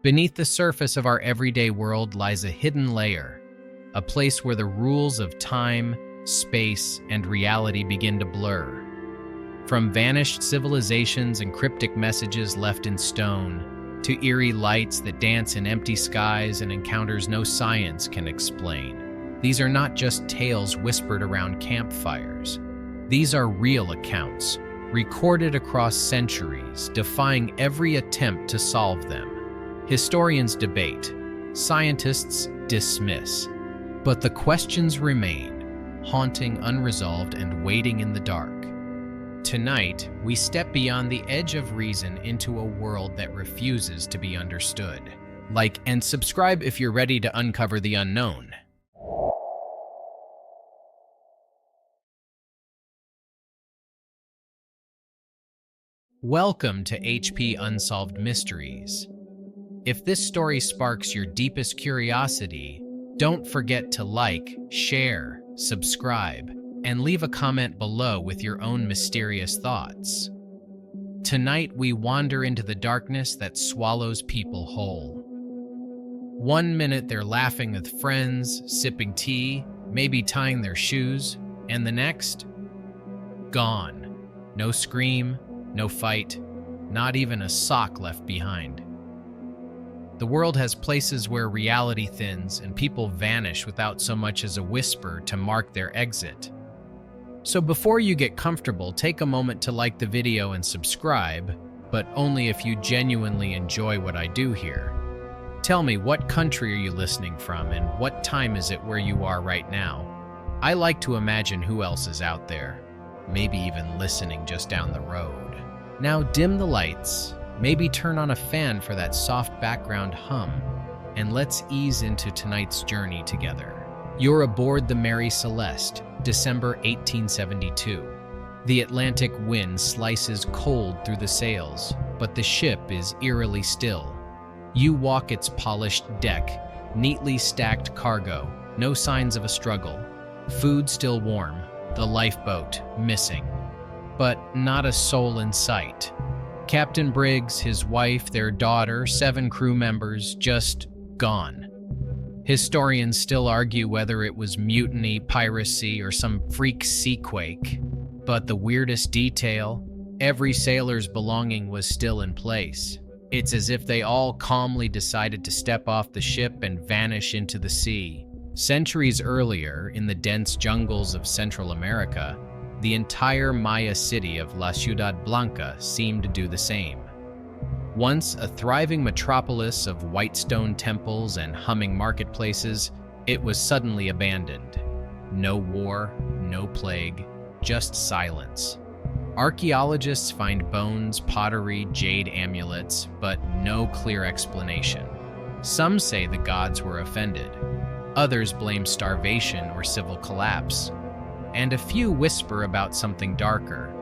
Beneath the surface of our everyday world lies a hidden layer, a place where the rules of time, space, and reality begin to blur. From vanished civilizations and cryptic messages left in stone, to eerie lights that dance in empty skies and encounters no science can explain. These are not just tales whispered around campfires. These are real accounts, recorded across centuries, defying every attempt to solve them. Historians debate, scientists dismiss, but the questions remain, haunting unresolved and waiting in the dark. Tonight, we step beyond the edge of reason into a world that refuses to be understood. Like and subscribe if you're ready to uncover the unknown. Welcome to HP Unsolved Mysteries. If this story sparks your deepest curiosity, don't forget to like, share, subscribe, and leave a comment below with your own mysterious thoughts. Tonight, we wander into the darkness that swallows people whole. One minute they're laughing with friends, sipping tea, maybe tying their shoes, and the next, gone. No scream, no fight, not even a sock left behind. The world has places where reality thins and people vanish without so much as a whisper to mark their exit. So before you get comfortable, take a moment to like the video and subscribe, but only if you genuinely enjoy what I do here. Tell me, what country are you listening from and what time is it where you are right now? I like to imagine who else is out there, maybe even listening just down the road. Now dim the lights, maybe turn on a fan for that soft background hum, and let's ease into tonight's journey together. You're aboard the Mary Celeste, December 1872. The Atlantic wind slices cold through the sails, but the ship is eerily still. You walk its polished deck, neatly stacked cargo, no signs of a struggle. Food still warm, the lifeboat missing, but not a soul in sight. Captain Briggs, his wife, their daughter, 7 crew members, just gone. Historians still argue whether it was mutiny, piracy, or some freak seaquake. But the weirdest detail, every sailor's belonging was still in place. It's as if they all calmly decided to step off the ship and vanish into the sea. Centuries earlier, in the dense jungles of Central America, the entire Maya city of La Ciudad Blanca seemed to do the same. Once a thriving metropolis of white stone temples and humming marketplaces, it was suddenly abandoned. No war, no plague, just silence. Archaeologists find bones, pottery, jade amulets, but no clear explanation. Some say the gods were offended. Others blame starvation or civil collapse. And a few whisper about something darker,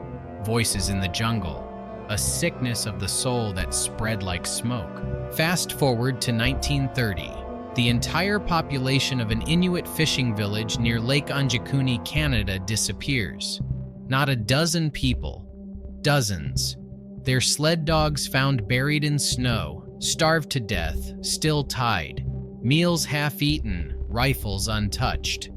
voices in the jungle, a sickness of the soul that spread like smoke. Fast forward to 1930. The entire population of an Inuit fishing village near Lake Anjikuni, Canada disappears. Not a dozen people, dozens. Their sled dogs found buried in snow, starved to death, still tied. Meals half-eaten, rifles untouched.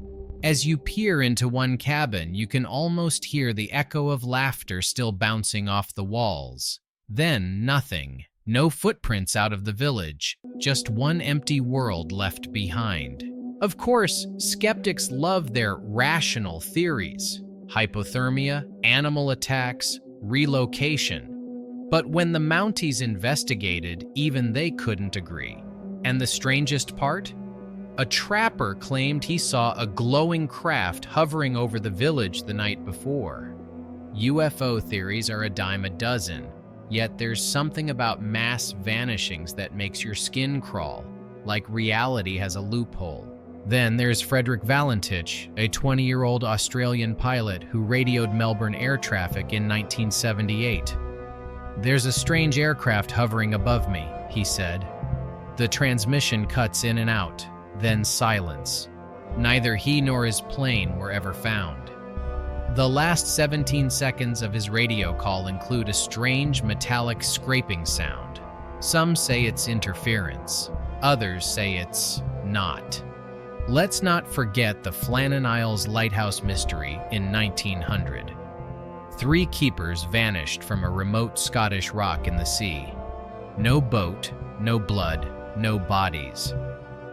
As you peer into one cabin, you can almost hear the echo of laughter still bouncing off the walls. Then nothing. No footprints out of the village. Just one empty world left behind. Of course, skeptics love their rational theories. Hypothermia, animal attacks, relocation. But when the Mounties investigated, even they couldn't agree. And the strangest part? A trapper claimed he saw a glowing craft hovering over the village the night before. UFO theories are a dime a dozen, yet there's something about mass vanishings that makes your skin crawl, like reality has a loophole. Then there's Frederick Valentich, a 20-year-old Australian pilot who radioed Melbourne air traffic in 1978. "There's a strange aircraft hovering above me," he said. The transmission cuts in and out. Then silence. Neither he nor his plane were ever found. The last 17 seconds of his radio call include a strange metallic scraping sound. Some say it's interference. Others say it's not. Let's not forget the Flannan Isles lighthouse mystery in 1900. 3 keepers vanished from a remote Scottish rock in the sea. No boat, no blood, no bodies.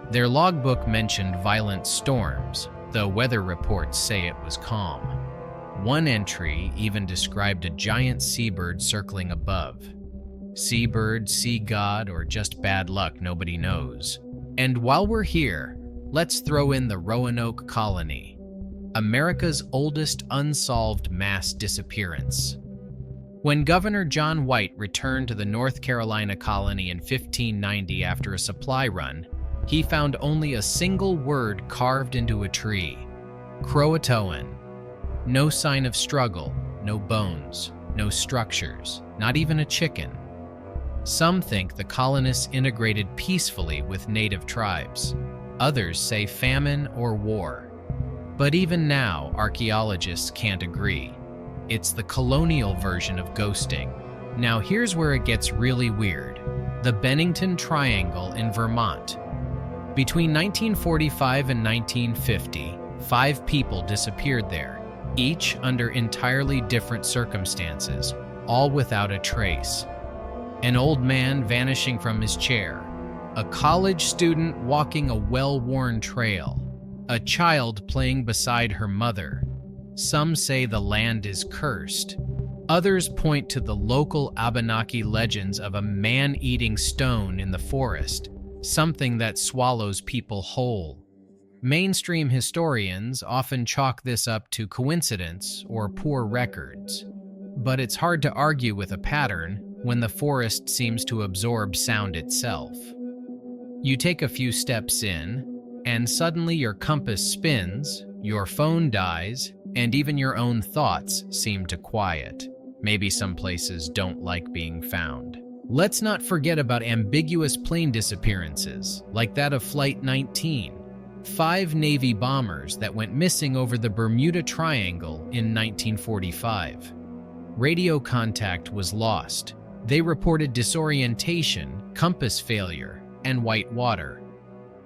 Their logbook mentioned violent storms, though weather reports say it was calm. One entry even described a giant seabird circling above. Seabird, sea god, or just bad luck, nobody knows. And while we're here, let's throw in the Roanoke Colony, America's oldest unsolved mass disappearance. When Governor John White returned to the North Carolina colony in 1590 after a supply run, he found only a single word carved into a tree: Croatoan. No sign of struggle, no bones, no structures, not even a chicken. Some think the colonists integrated peacefully with native tribes. Others say famine or war. But even now, archaeologists can't agree. It's the colonial version of ghosting. Now here's where it gets really weird. The Bennington Triangle in Vermont. Between 1945 and 1950, 5 people disappeared there, each under entirely different circumstances, all without a trace. An old man vanishing from his chair, a college student walking a well-worn trail, a child playing beside her mother. Some say the land is cursed. Others point to the local Abenaki legends of a man-eating stone in the forest, something that swallows people whole. Mainstream historians often chalk this up to coincidence or poor records. But it's hard to argue with a pattern when the forest seems to absorb sound itself. You take a few steps in, and suddenly your compass spins, your phone dies, and even your own thoughts seem to quiet. Maybe some places don't like being found. Let's not forget about ambiguous plane disappearances, like that of Flight 19. 5 Navy bombers that went missing over the Bermuda Triangle in 1945. Radio contact was lost. They reported disorientation, compass failure, and white water.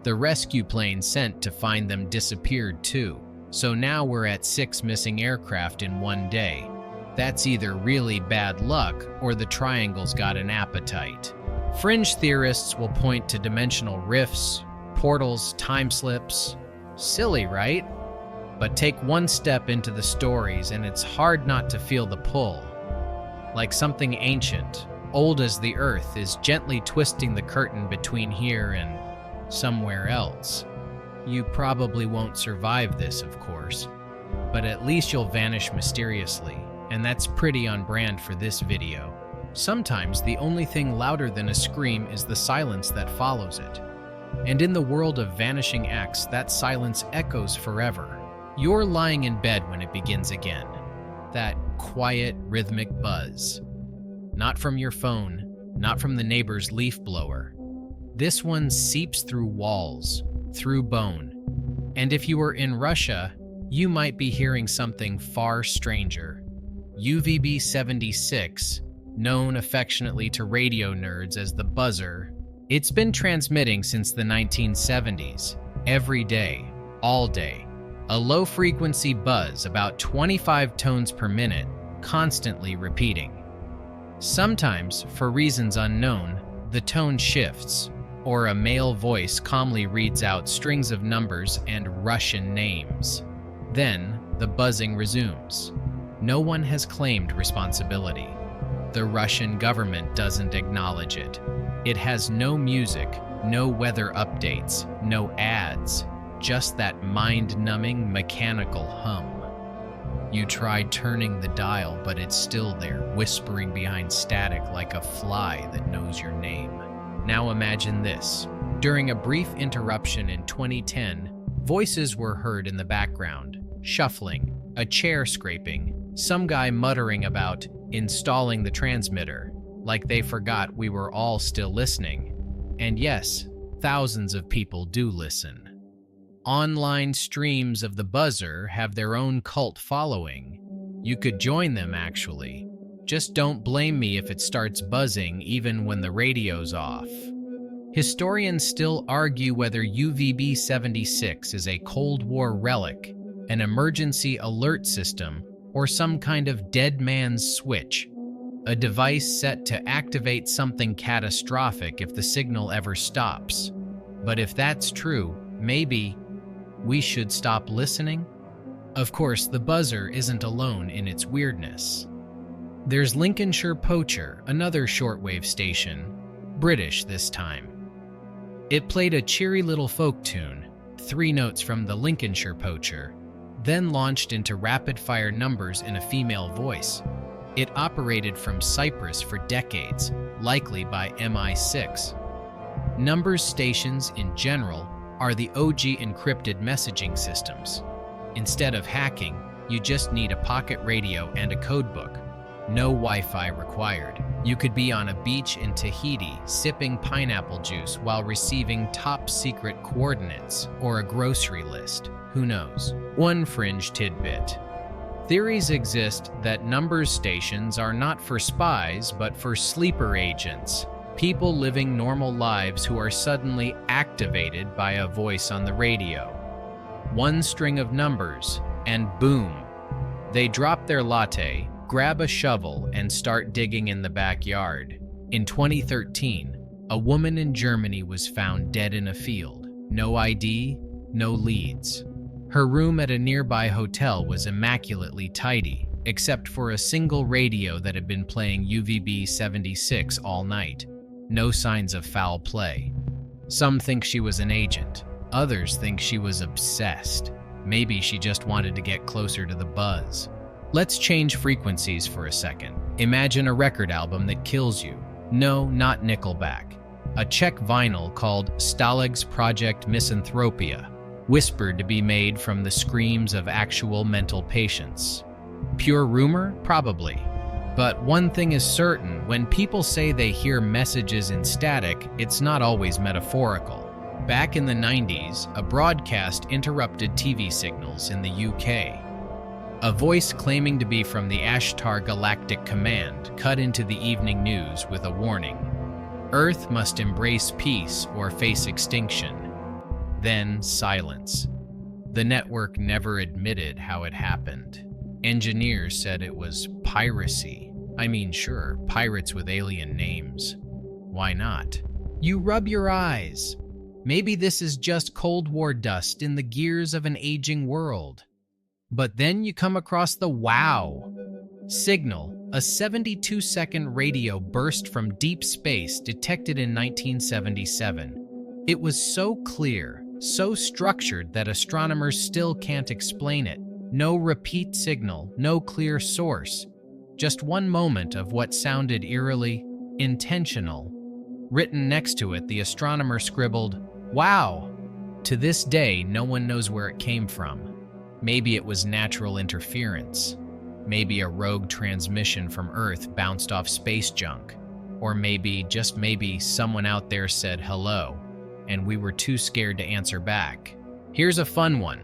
The rescue plane sent to find them disappeared too. So now we're at 6 missing aircraft in one day. That's either really bad luck or the triangle's got an appetite. Fringe theorists will point to dimensional rifts, portals, time slips. Silly, right? But take one step into the stories and it's hard not to feel the pull. Like something ancient, old as the earth, is gently twisting the curtain between here and somewhere else. You probably won't survive this, of course, but at least you'll vanish mysteriously, and that's pretty on brand for this video. Sometimes the only thing louder than a scream is the silence that follows it. And in the world of vanishing acts, that silence echoes forever. You're lying in bed when it begins again. That quiet, rhythmic buzz. Not from your phone, not from the neighbor's leaf blower. This one seeps through walls, through bone. And if you were in Russia, you might be hearing something far stranger. UVB 76, known affectionately to radio nerds as the buzzer, it's been transmitting since the 1970s, every day, all day. A low-frequency buzz, about 25 tones per minute, constantly repeating. Sometimes, for reasons unknown, the tone shifts, or a male voice calmly reads out strings of numbers and Russian names. Then, the buzzing resumes. No one has claimed responsibility. The Russian government doesn't acknowledge it. It has no music, no weather updates, no ads, just that mind-numbing mechanical hum. You tried turning the dial, but it's still there, whispering behind static like a fly that knows your name. Now imagine this. During a brief interruption in 2010, voices were heard in the background, shuffling, a chair scraping, some guy muttering about installing the transmitter, like they forgot we were all still listening. And yes, thousands of people do listen. Online streams of the buzzer have their own cult following. You could join them, actually. Just don't blame me if it starts buzzing even when the radio's off. Historians still argue whether UVB-76 is a Cold War relic, an emergency alert system, or some kind of dead man's switch, a device set to activate something catastrophic if the signal ever stops. But if that's true, maybe we should stop listening? Of course, the buzzer isn't alone in its weirdness. There's Lincolnshire Poacher, another shortwave station, British this time. It played a cheery little folk tune, 3 notes from the Lincolnshire Poacher, then launched into rapid-fire numbers in a female voice. It operated from Cyprus for decades, likely by MI6. Numbers stations in general are the OG encrypted messaging systems. Instead of hacking, you just need a pocket radio and a codebook. No Wi-Fi required. You could be on a beach in Tahiti sipping pineapple juice while receiving top-secret coordinates or a grocery list. Who knows? One fringe tidbit. Theories exist that numbers stations are not for spies, but for sleeper agents, people living normal lives who are suddenly activated by a voice on the radio. One string of numbers, and boom, they drop their latte, grab a shovel, and start digging in the backyard. In 2013, a woman in Germany was found dead in a field. No ID, no leads. Her room at a nearby hotel was immaculately tidy, except for a single radio that had been playing UVB-76 all night. No signs of foul play. Some think she was an agent. Others think she was obsessed. Maybe she just wanted to get closer to the buzz. Let's change frequencies for a second. Imagine a record album that kills you. No, not Nickelback. A Czech vinyl called Stalig's Project Misanthropia, whispered to be made from the screams of actual mental patients. Pure rumor? Probably. But one thing is certain, when people say they hear messages in static, it's not always metaphorical. Back in the 90s, a broadcast interrupted TV signals in the UK. A voice claiming to be from the Ashtar Galactic Command cut into the evening news with a warning. Earth must embrace peace or face extinction. Then silence. The network never admitted how it happened. Engineers said it was piracy. I mean, sure, pirates with alien names. Why not? You rub your eyes. Maybe this is just Cold War dust in the gears of an aging world. But then you come across the WOW signal, a 72-second radio burst from deep space detected in 1977. It was so clear, so structured that astronomers still can't explain it. No repeat signal, no clear source. Just one moment of what sounded eerily intentional. Written next to it, the astronomer scribbled, "Wow." To this day, no one knows where it came from. Maybe it was natural interference. Maybe a rogue transmission from Earth bounced off space junk. Or maybe, just maybe, someone out there said hello, and we were too scared to answer back. Here's a fun one.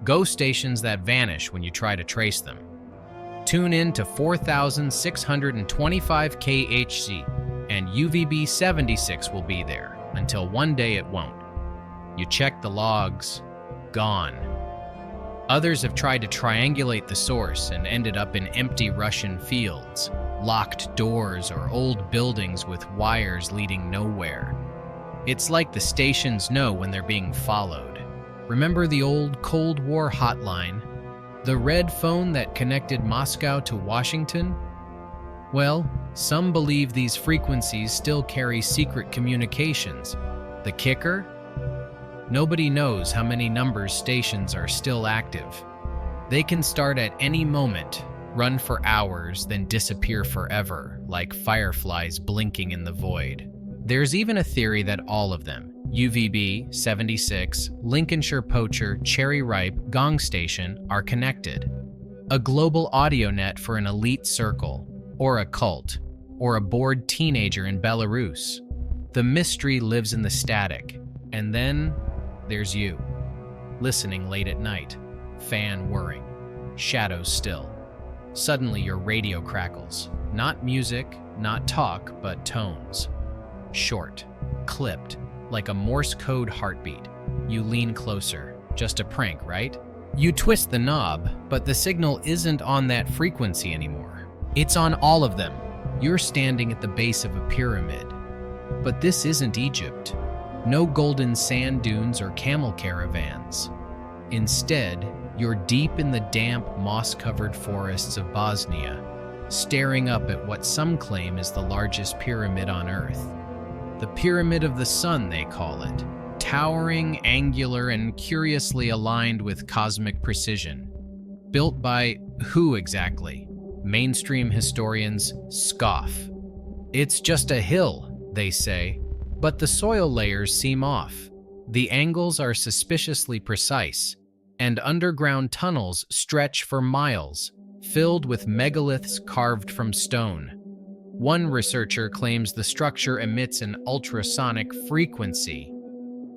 Ghost stations that vanish when you try to trace them. Tune in to 4,625 kHz, and UVB-76 will be there, until one day it won't. You check the logs, gone. Others have tried to triangulate the source and ended up in empty Russian fields, locked doors, or old buildings with wires leading nowhere. It's like the stations know when they're being followed. Remember the old Cold War hotline? The red phone that connected Moscow to Washington? Well, some believe these frequencies still carry secret communications. The kicker? Nobody knows how many numbers stations are still active. They can start at any moment, run for hours, then disappear forever, like fireflies blinking in the void. There's even a theory that all of them, UVB-76, Lincolnshire Poacher, Cherry Ripe, Gong Station, are connected. A global audio net for an elite circle, or a cult, or a bored teenager in Belarus. The mystery lives in the static, and then there's you, listening late at night, fan whirring, shadows still. Suddenly your radio crackles. Not music, not talk, but tones. Short, clipped, like a Morse code heartbeat. You lean closer. Just a prank, right? You twist the knob, but the signal isn't on that frequency anymore. It's on all of them. You're standing at the base of a pyramid. But this isn't Egypt. No golden sand dunes or camel caravans. Instead, you're deep in the damp, moss-covered forests of Bosnia, staring up at what some claim is the largest pyramid on Earth. The Pyramid of the Sun, they call it. Towering, angular, and curiously aligned with cosmic precision. Built by who exactly? Mainstream historians scoff. It's just a hill, they say, but the soil layers seem off. The angles are suspiciously precise, and underground tunnels stretch for miles, filled with megaliths carved from stone. One researcher claims the structure emits an ultrasonic frequency,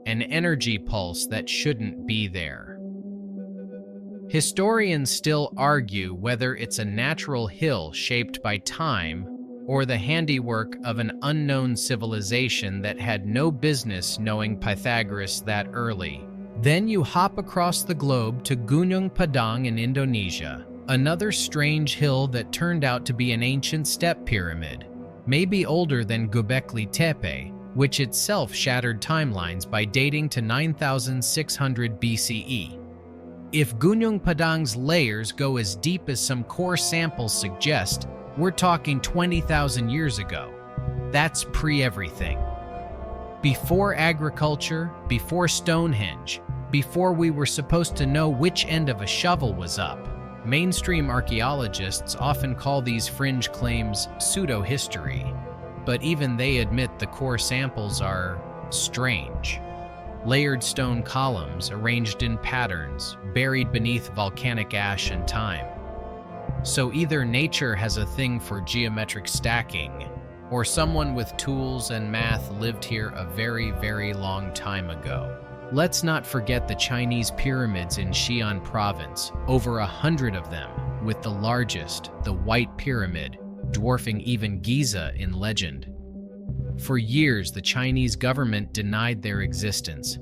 an energy pulse that shouldn't be there. Historians still argue whether it's a natural hill shaped by time or the handiwork of an unknown civilization that had no business knowing Pythagoras that early. Then you hop across the globe to Gunung Padang in Indonesia, another strange hill that turned out to be an ancient step pyramid, maybe older than Göbekli Tepe, which itself shattered timelines by dating to 9,600 BCE. If Gunung Padang's layers go as deep as some core samples suggest, we're talking 20,000 years ago. That's pre-everything. Before agriculture, before Stonehenge, before we were supposed to know which end of a shovel was up. Mainstream archaeologists often call these fringe claims pseudo-history, but even they admit the core samples are strange. Layered stone columns arranged in patterns, buried beneath volcanic ash and time. So either nature has a thing for geometric stacking, or someone with tools and math lived here a very, very long time ago. Let's not forget the Chinese pyramids in Xi'an province, over 100 of them, with the largest, the White Pyramid, dwarfing even Giza in legend. For years, the Chinese government denied their existence.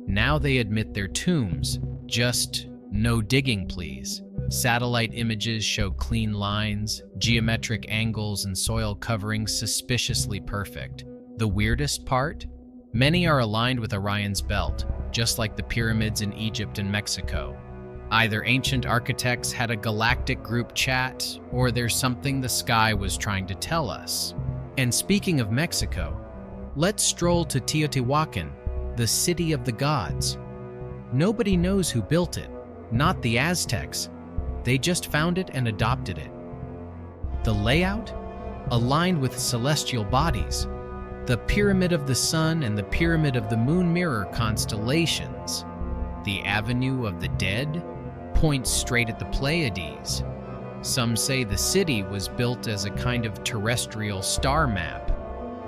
Now they admit their tombs, just no digging, please. Satellite images show clean lines, geometric angles, and soil coverings suspiciously perfect. The weirdest part? Many are aligned with Orion's belt, just like the pyramids in Egypt and Mexico. Either ancient architects had a galactic group chat, or there's something the sky was trying to tell us. And speaking of Mexico, let's stroll to Teotihuacan, the city of the gods. Nobody knows who built it, not the Aztecs. They just found it and adopted it. The layout? Aligned with celestial bodies. The Pyramid of the Sun and the Pyramid of the Moon mirror constellations. The Avenue of the Dead points straight at the Pleiades. Some say the city was built as a kind of terrestrial star map.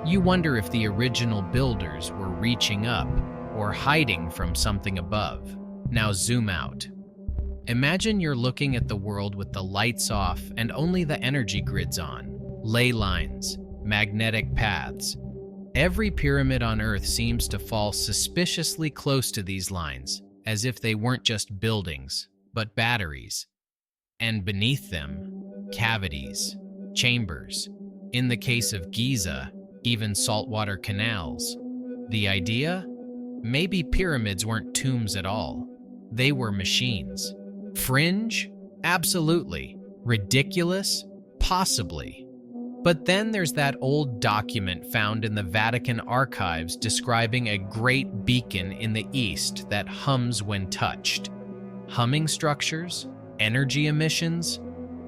You wonder if the original builders were reaching up or hiding from something above. Now zoom out. Imagine you're looking at the world with the lights off and only the energy grids on. Ley lines, magnetic paths. Every pyramid on Earth seems to fall suspiciously close to these lines, as if they weren't just buildings, but batteries. And beneath them, cavities, chambers. In the case of Giza, even saltwater canals. The idea? Maybe pyramids weren't tombs at all. They were machines. Fringe? Absolutely. Ridiculous? Possibly. But then there's that old document found in the Vatican archives describing a great beacon in the east that hums when touched. Humming structures? Energy emissions?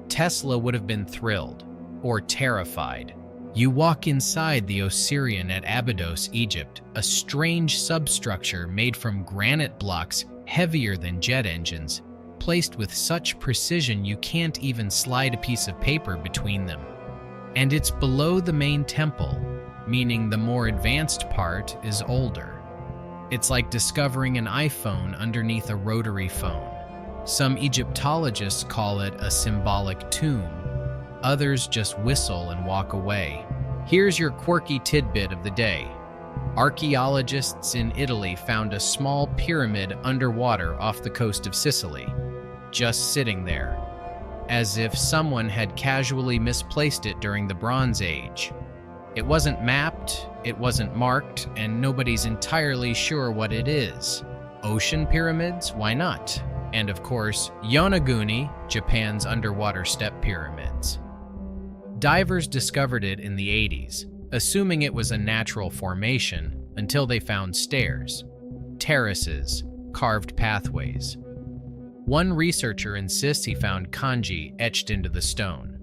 Tesla would have been thrilled, or terrified. You walk inside the Osirian at Abydos, Egypt, a strange substructure made from granite blocks heavier than jet engines, placed with such precision you can't even slide a piece of paper between them. And it's below the main temple, meaning the more advanced part is older. It's like discovering an iPhone underneath a rotary phone. Some Egyptologists call it a symbolic tomb. Others just whistle and walk away. Here's your quirky tidbit of the day. Archaeologists in Italy found a small pyramid underwater off the coast of Sicily, just sitting there, as if someone had casually misplaced it during the Bronze Age. It wasn't mapped, it wasn't marked, and nobody's entirely sure what it is. Ocean pyramids? Why not? And of course, Yonaguni, Japan's underwater step pyramids. Divers discovered it in the 80s, assuming it was a natural formation until they found stairs, terraces, carved pathways. One researcher insists he found kanji etched into the stone.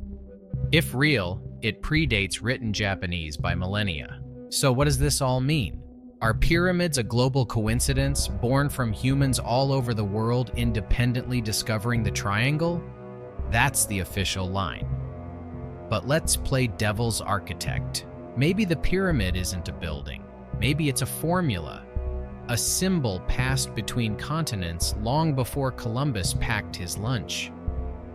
If real, it predates written Japanese by millennia. So what does this all mean? Are pyramids a global coincidence born from humans all over the world independently discovering the triangle? That's the official line. But let's play devil's architect. Maybe the pyramid isn't a building. Maybe it's a formula, a symbol passed between continents long before Columbus packed his lunch.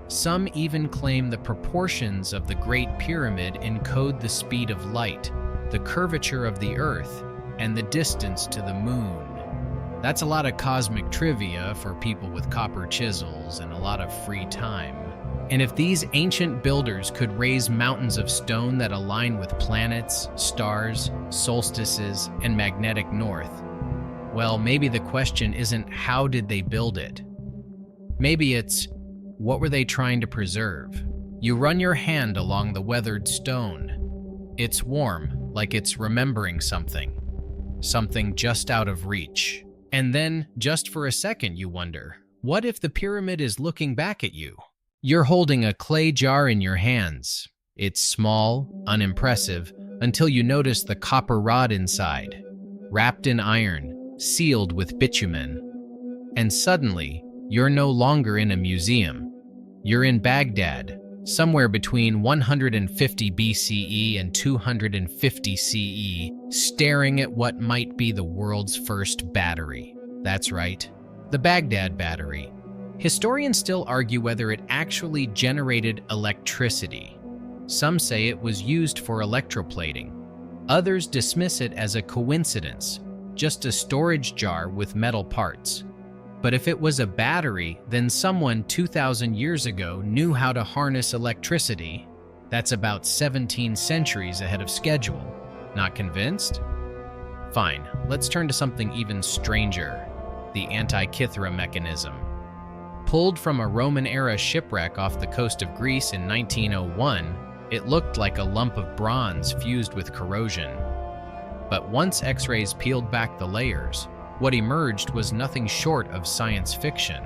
Some even claim the proportions of the Great Pyramid encode the speed of light, the curvature of the Earth, and the distance to the moon. That's a lot of cosmic trivia for people with copper chisels and a lot of free time. And if these ancient builders could raise mountains of stone that align with planets, stars, solstices, and magnetic north, well, maybe the question isn't how did they build it? Maybe it's what were they trying to preserve? You run your hand along the weathered stone. It's warm, like it's remembering something just out of reach. And then, just for a second, you wonder, what if the pyramid is looking back at you? You're holding a clay jar in your hands. It's small, unimpressive, until you notice the copper rod inside, wrapped in iron, sealed with bitumen. And suddenly, you're no longer in a museum. You're in Baghdad, somewhere between 150 BCE and 250 CE, staring at what might be the world's first battery. That's right, the Baghdad battery. Historians still argue whether it actually generated electricity. Some say it was used for electroplating. Others dismiss it as a coincidence, just a storage jar with metal parts. But if it was a battery, then someone 2,000 years ago knew how to harness electricity. That's about 17 centuries ahead of schedule. Not convinced? Fine, let's turn to something even stranger, the Antikythera mechanism. Pulled from a Roman-era shipwreck off the coast of Greece in 1901, it looked like a lump of bronze fused with corrosion. But once X-rays peeled back the layers, what emerged was nothing short of science fiction.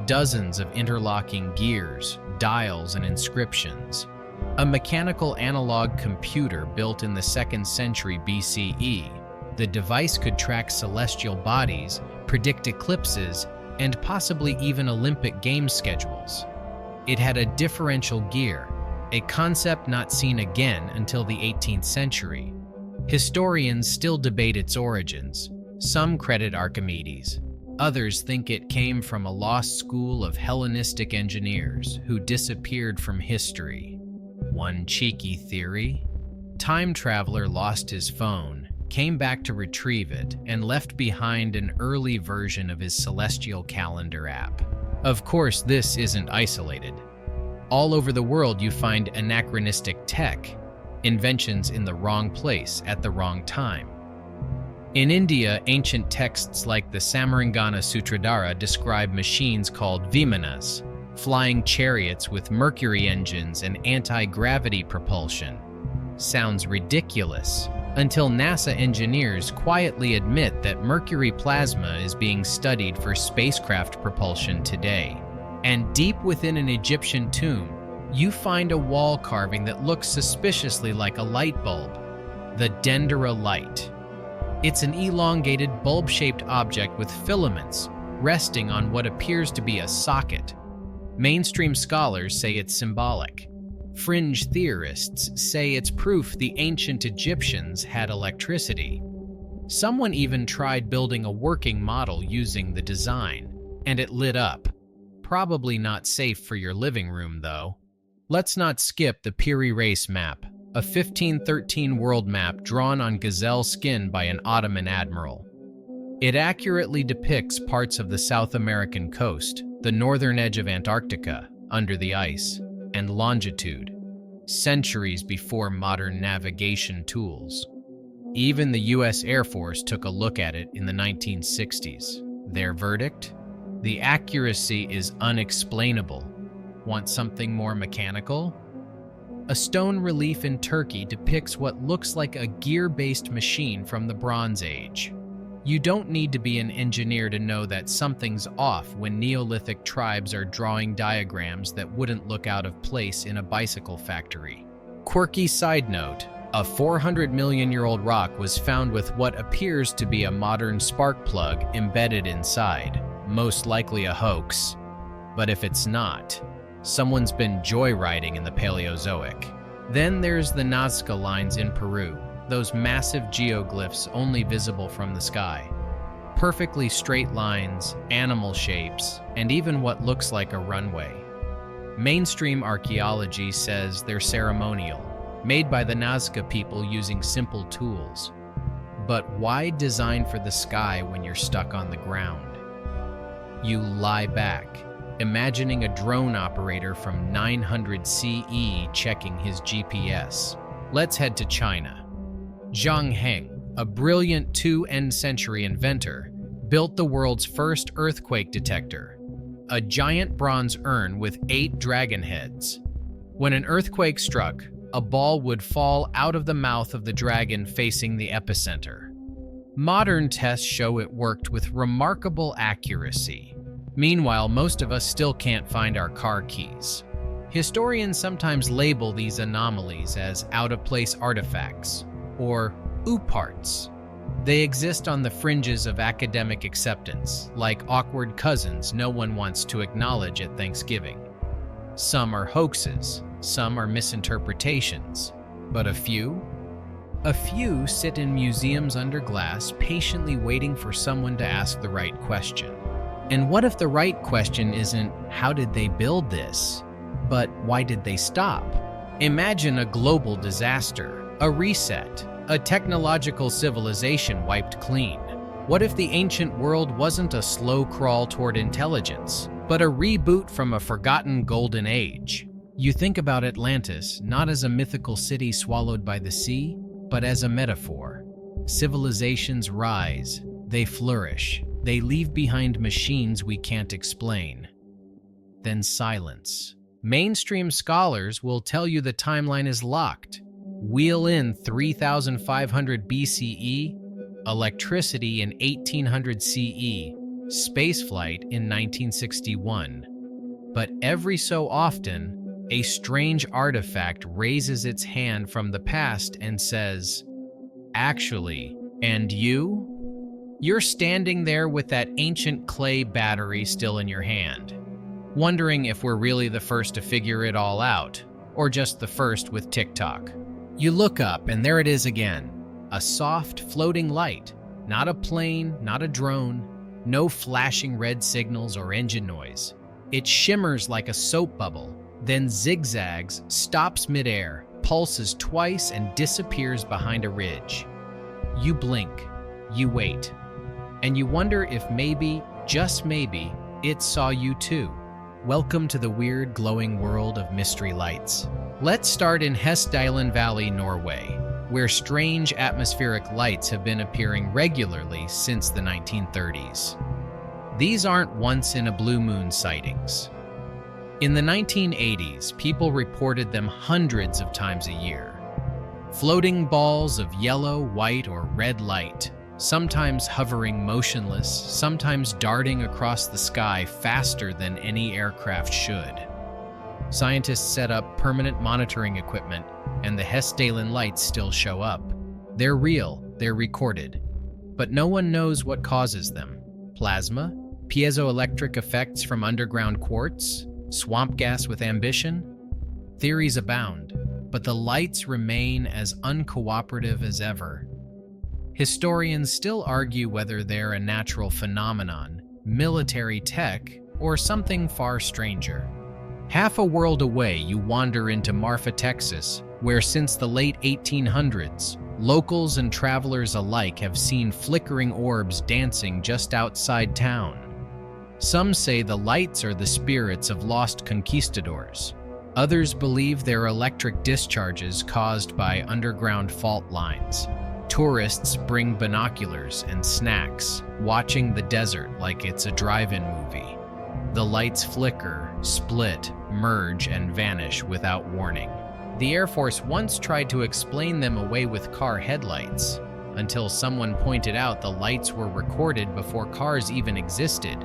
Dozens of interlocking gears, dials, and inscriptions. A mechanical analog computer built in the 2nd century BCE. The device could track celestial bodies, predict eclipses, and possibly even Olympic Games schedules. It had a differential gear, a concept not seen again until the 18th century. Historians still debate its origins. Some credit Archimedes. Others think it came from a lost school of Hellenistic engineers who disappeared from history. One cheeky theory: time traveler lost his phone, came back to retrieve it, and left behind an early version of his celestial calendar app. Of course, this isn't isolated. All over the world you find anachronistic tech, inventions in the wrong place at the wrong time. In India, ancient texts like the Samaringana Sutradhara describe machines called vimanas, flying chariots with mercury engines and anti-gravity propulsion. Sounds ridiculous, until NASA engineers quietly admit that mercury plasma is being studied for spacecraft propulsion today. And deep within an Egyptian tomb, you find a wall carving that looks suspiciously like a light bulb, the Dendera light. It's an elongated bulb-shaped object with filaments resting on what appears to be a socket. Mainstream scholars say it's symbolic. Fringe theorists say it's proof the ancient Egyptians had electricity. Someone even tried building a working model using the design, and it lit up. Probably not safe for your living room, though. Let's not skip the Piri Race map, a 1513 world map drawn on gazelle skin by an Ottoman admiral. It accurately depicts parts of the South American coast, the northern edge of Antarctica, under the ice, and longitude, centuries before modern navigation tools. Even the U.S. Air Force took a look at it in the 1960s. Their verdict? The accuracy is unexplainable. Want something more mechanical? A stone relief in Turkey depicts what looks like a gear-based machine from the Bronze Age. You don't need to be an engineer to know that something's off when Neolithic tribes are drawing diagrams that wouldn't look out of place in a bicycle factory. Quirky side note, a 400-million-year-old rock was found with what appears to be a modern spark plug embedded inside, most likely a hoax. But if it's not, someone's been joyriding in the Paleozoic. Then there's the Nazca lines in Peru, those massive geoglyphs only visible from the sky. Perfectly straight lines, animal shapes, and even what looks like a runway. Mainstream archaeology says they're ceremonial, made by the Nazca people using simple tools. But why design for the sky when you're stuck on the ground? You lie back, imagining a drone operator from 900 CE checking his GPS. Let's head to China. Zhang Heng, a brilliant 2nd century inventor, built the world's first earthquake detector, a giant bronze urn with 8 dragon heads. When an earthquake struck, a ball would fall out of the mouth of the dragon facing the epicenter. Modern tests show it worked with remarkable accuracy. Meanwhile, most of us still can't find our car keys. Historians sometimes label these anomalies as out-of-place artifacts, or ooparts. They exist on the fringes of academic acceptance, like awkward cousins no one wants to acknowledge at Thanksgiving. Some are hoaxes, some are misinterpretations, but a few sit in museums under glass, patiently waiting for someone to ask the right question. And what if the right question isn't, how did they build this? But why did they stop? Imagine a global disaster. A reset, a technological civilization wiped clean. What if the ancient world wasn't a slow crawl toward intelligence, but a reboot from a forgotten golden age? You think about Atlantis not as a mythical city swallowed by the sea, but as a metaphor. Civilizations rise, they flourish, they leave behind machines we can't explain. Then silence. Mainstream scholars will tell you the timeline is locked. Wheel in 3500 BCE, electricity in 1800 CE, spaceflight in 1961. But every so often, a strange artifact raises its hand from the past and says, "Actually, and you?" You're standing there with that ancient clay battery still in your hand, wondering if we're really the first to figure it all out, or just the first with TikTok. You look up, and there it is again. A soft, floating light. Not a plane, not a drone. No flashing red signals or engine noise. It shimmers like a soap bubble, then zigzags, stops midair, pulses twice, and disappears behind a ridge. You blink. You wait. And you wonder if maybe, just maybe, it saw you too. Welcome to the weird, glowing world of mystery lights. Let's start in Hessdalen Valley, Norway, where strange atmospheric lights have been appearing regularly since the 1930s. These aren't once-in-a-blue-moon sightings. In the 1980s, people reported them hundreds of times a year. Floating balls of yellow, white, or red light, sometimes hovering motionless, sometimes darting across the sky faster than any aircraft should. Scientists set up permanent monitoring equipment, and the Hessdalen lights still show up. They're real, they're recorded, but no one knows what causes them. Plasma? Piezoelectric effects from underground quartz? Swamp gas with ambition? Theories abound, but the lights remain as uncooperative as ever. Historians still argue whether they're a natural phenomenon, military tech, or something far stranger? Half a world away, you wander into Marfa, Texas, where since the late 1800s, locals and travelers alike have seen flickering orbs dancing just outside town. Some say the lights are the spirits of lost conquistadors. Others believe they're electric discharges caused by underground fault lines. Tourists bring binoculars and snacks, watching the desert like it's a drive-in movie. The lights flicker, split, merge, and vanish without warning. The Air Force once tried to explain them away with car headlights, until someone pointed out the lights were recorded before cars even existed.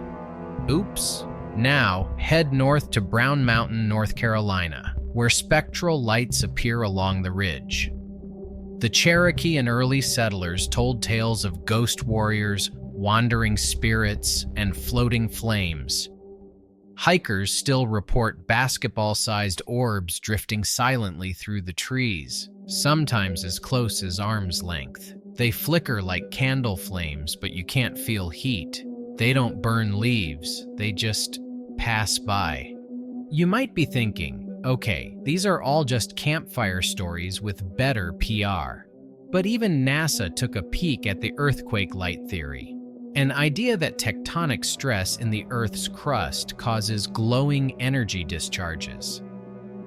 Oops. Now, head north to Brown Mountain, North Carolina, where spectral lights appear along the ridge. The Cherokee and early settlers told tales of ghost warriors, wandering spirits, and floating flames. Hikers still report basketball-sized orbs drifting silently through the trees, sometimes as close as arm's length. They flicker like candle flames, but you can't feel heat. They don't burn leaves, they just pass by. You might be thinking, okay, these are all just campfire stories with better PR. But even NASA took a peek at the earthquake light theory, an idea that tectonic stress in the Earth's crust causes glowing energy discharges.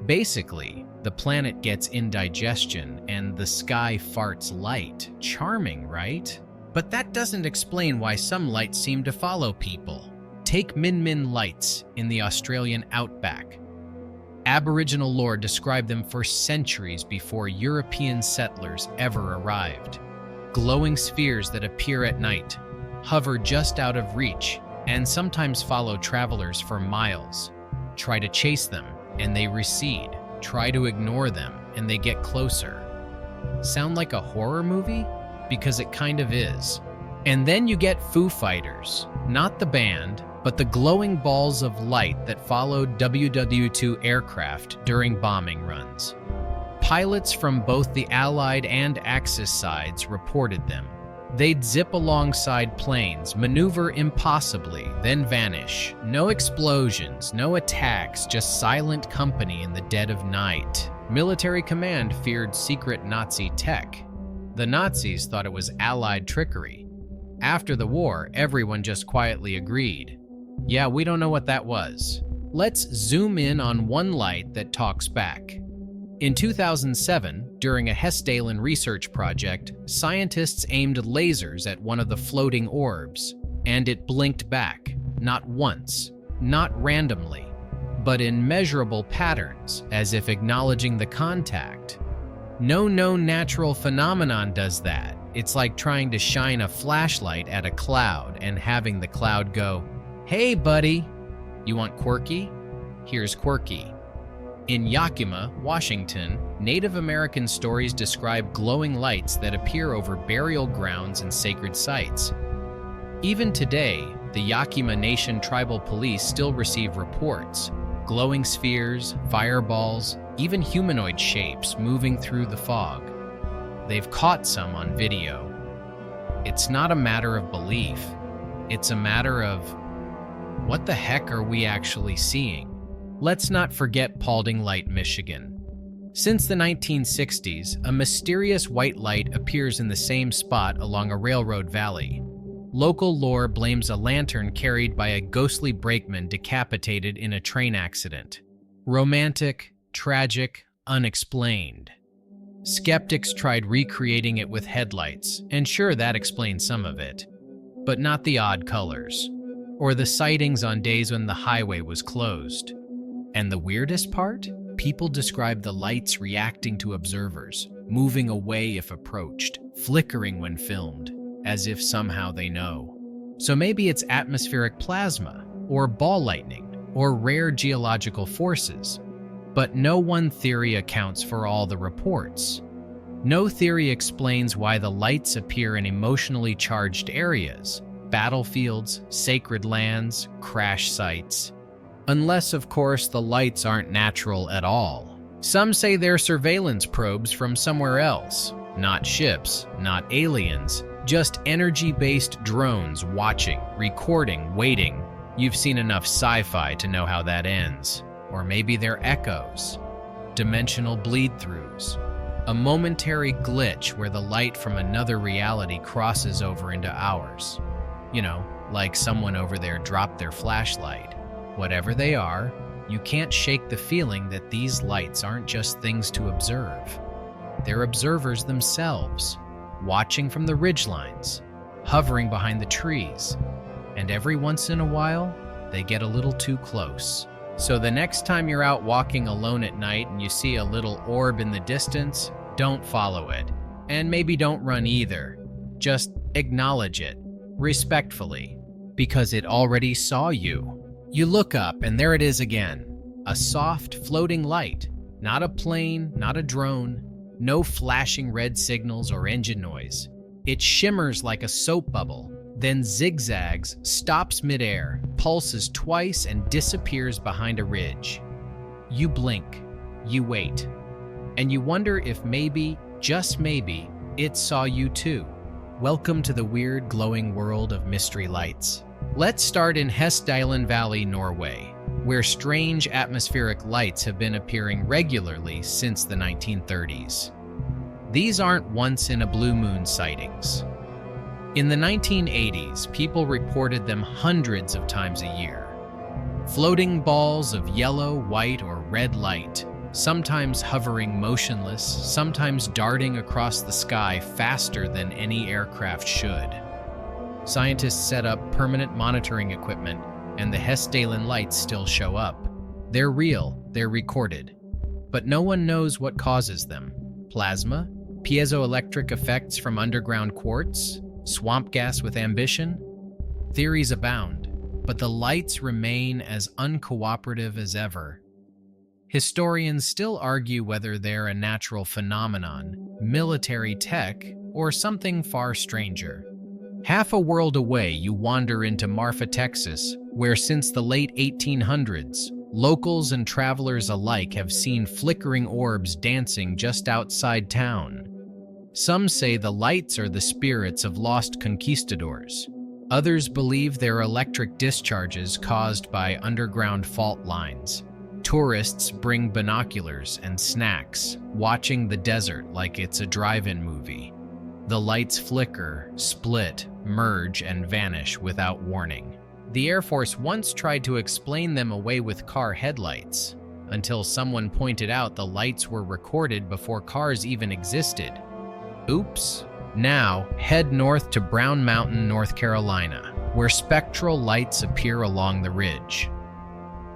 Basically, the planet gets indigestion and the sky farts light. Charming, right? But that doesn't explain why some lights seem to follow people. Take Min Min lights in the Australian outback. Aboriginal lore described them for centuries before European settlers ever arrived. Glowing spheres that appear at night, hover just out of reach, and sometimes follow travelers for miles. Try to chase them, and they recede. Try to ignore them, and they get closer. Sound like a horror movie? Because it kind of is. And then you get Foo Fighters, not the band, but the glowing balls of light that followed WW-2 aircraft during bombing runs. Pilots from both the Allied and Axis sides reported them. They'd zip alongside planes, maneuver impossibly, then vanish. No explosions, no attacks, just silent company in the dead of night. Military command feared secret Nazi tech. The Nazis thought it was Allied trickery. After the war, everyone just quietly agreed. Yeah, we don't know what that was. Let's zoom in on one light that talks back. In 2007, during a Hessdalen research project, scientists aimed lasers at one of the floating orbs, and it blinked back, not once, not randomly, but in measurable patterns, as if acknowledging the contact. No known natural phenomenon does that. It's like trying to shine a flashlight at a cloud and having the cloud go, "Hey, buddy, you want quirky? Here's quirky." In Yakima, Washington, Native American stories describe glowing lights that appear over burial grounds and sacred sites. Even today, the Yakima Nation tribal police still receive reports. Glowing spheres, fireballs, even humanoid shapes moving through the fog. They've caught some on video. It's not a matter of belief. It's a matter of, what the heck are we actually seeing? Let's not forget Paulding Light, Michigan. Since the 1960s, a mysterious white light appears in the same spot along a railroad valley. Local lore blames a lantern carried by a ghostly brakeman decapitated in a train accident. Romantic, tragic, unexplained. Skeptics tried recreating it with headlights, and sure, that explains some of it, but not the odd colors, or the sightings on days when the highway was closed. And the weirdest part? People describe the lights reacting to observers, moving away if approached, flickering when filmed, as if somehow they know. So maybe it's atmospheric plasma, or ball lightning, or rare geological forces. But no one theory accounts for all the reports. No theory explains why the lights appear in emotionally charged areas, battlefields, sacred lands, crash sites. Unless, of course, the lights aren't natural at all. Some say they're surveillance probes from somewhere else. Not ships, not aliens, just energy-based drones watching, recording, waiting. You've seen enough sci-fi to know how that ends. Or maybe they're echoes, dimensional bleed-throughs, a momentary glitch where the light from another reality crosses over into ours. You know, like someone over there dropped their flashlight. Whatever they are, you can't shake the feeling that these lights aren't just things to observe. They're observers themselves, watching from the ridgelines, hovering behind the trees, and every once in a while, they get a little too close. So the next time you're out walking alone at night and you see a little orb in the distance, don't follow it. And maybe don't run either. Just acknowledge it, respectfully, because it already saw you. You look up and there it is again. A soft, floating light. Not a plane, not a drone. No flashing red signals or engine noise. It shimmers like a soap bubble, then zigzags, stops midair, pulses twice, and disappears behind a ridge. You blink. You wait. And you wonder if maybe, just maybe, it saw you too. Welcome to the weird, glowing world of mystery lights. Let's start in Hessdalen Valley, Norway, where strange atmospheric lights have been appearing regularly since the 1930s. These aren't once-in-a-blue-moon sightings. In the 1980s, people reported them hundreds of times a year. Floating balls of yellow, white, or red light, sometimes hovering motionless, sometimes darting across the sky faster than any aircraft should. Scientists set up permanent monitoring equipment, and the Hessdalen lights still show up. They're real, they're recorded. But no one knows what causes them. Plasma? Piezoelectric effects from underground quartz? Swamp gas with ambition? Theories abound, but the lights remain as uncooperative as ever. Historians still argue whether they're a natural phenomenon, military tech, or something far stranger. Half a world away, you wander into Marfa, Texas, where since the late 1800s, locals and travelers alike have seen flickering orbs dancing just outside town. Some say the lights are the spirits of lost conquistadors. Others believe they're electric discharges caused by underground fault lines. Tourists bring binoculars and snacks, watching the desert like it's a drive-in movie. The lights flicker, split, merge, and vanish without warning. The Air Force once tried to explain them away with car headlights, until someone pointed out the lights were recorded before cars even existed. Oops. Now, head north to Brown Mountain, North Carolina, where spectral lights appear along the ridge.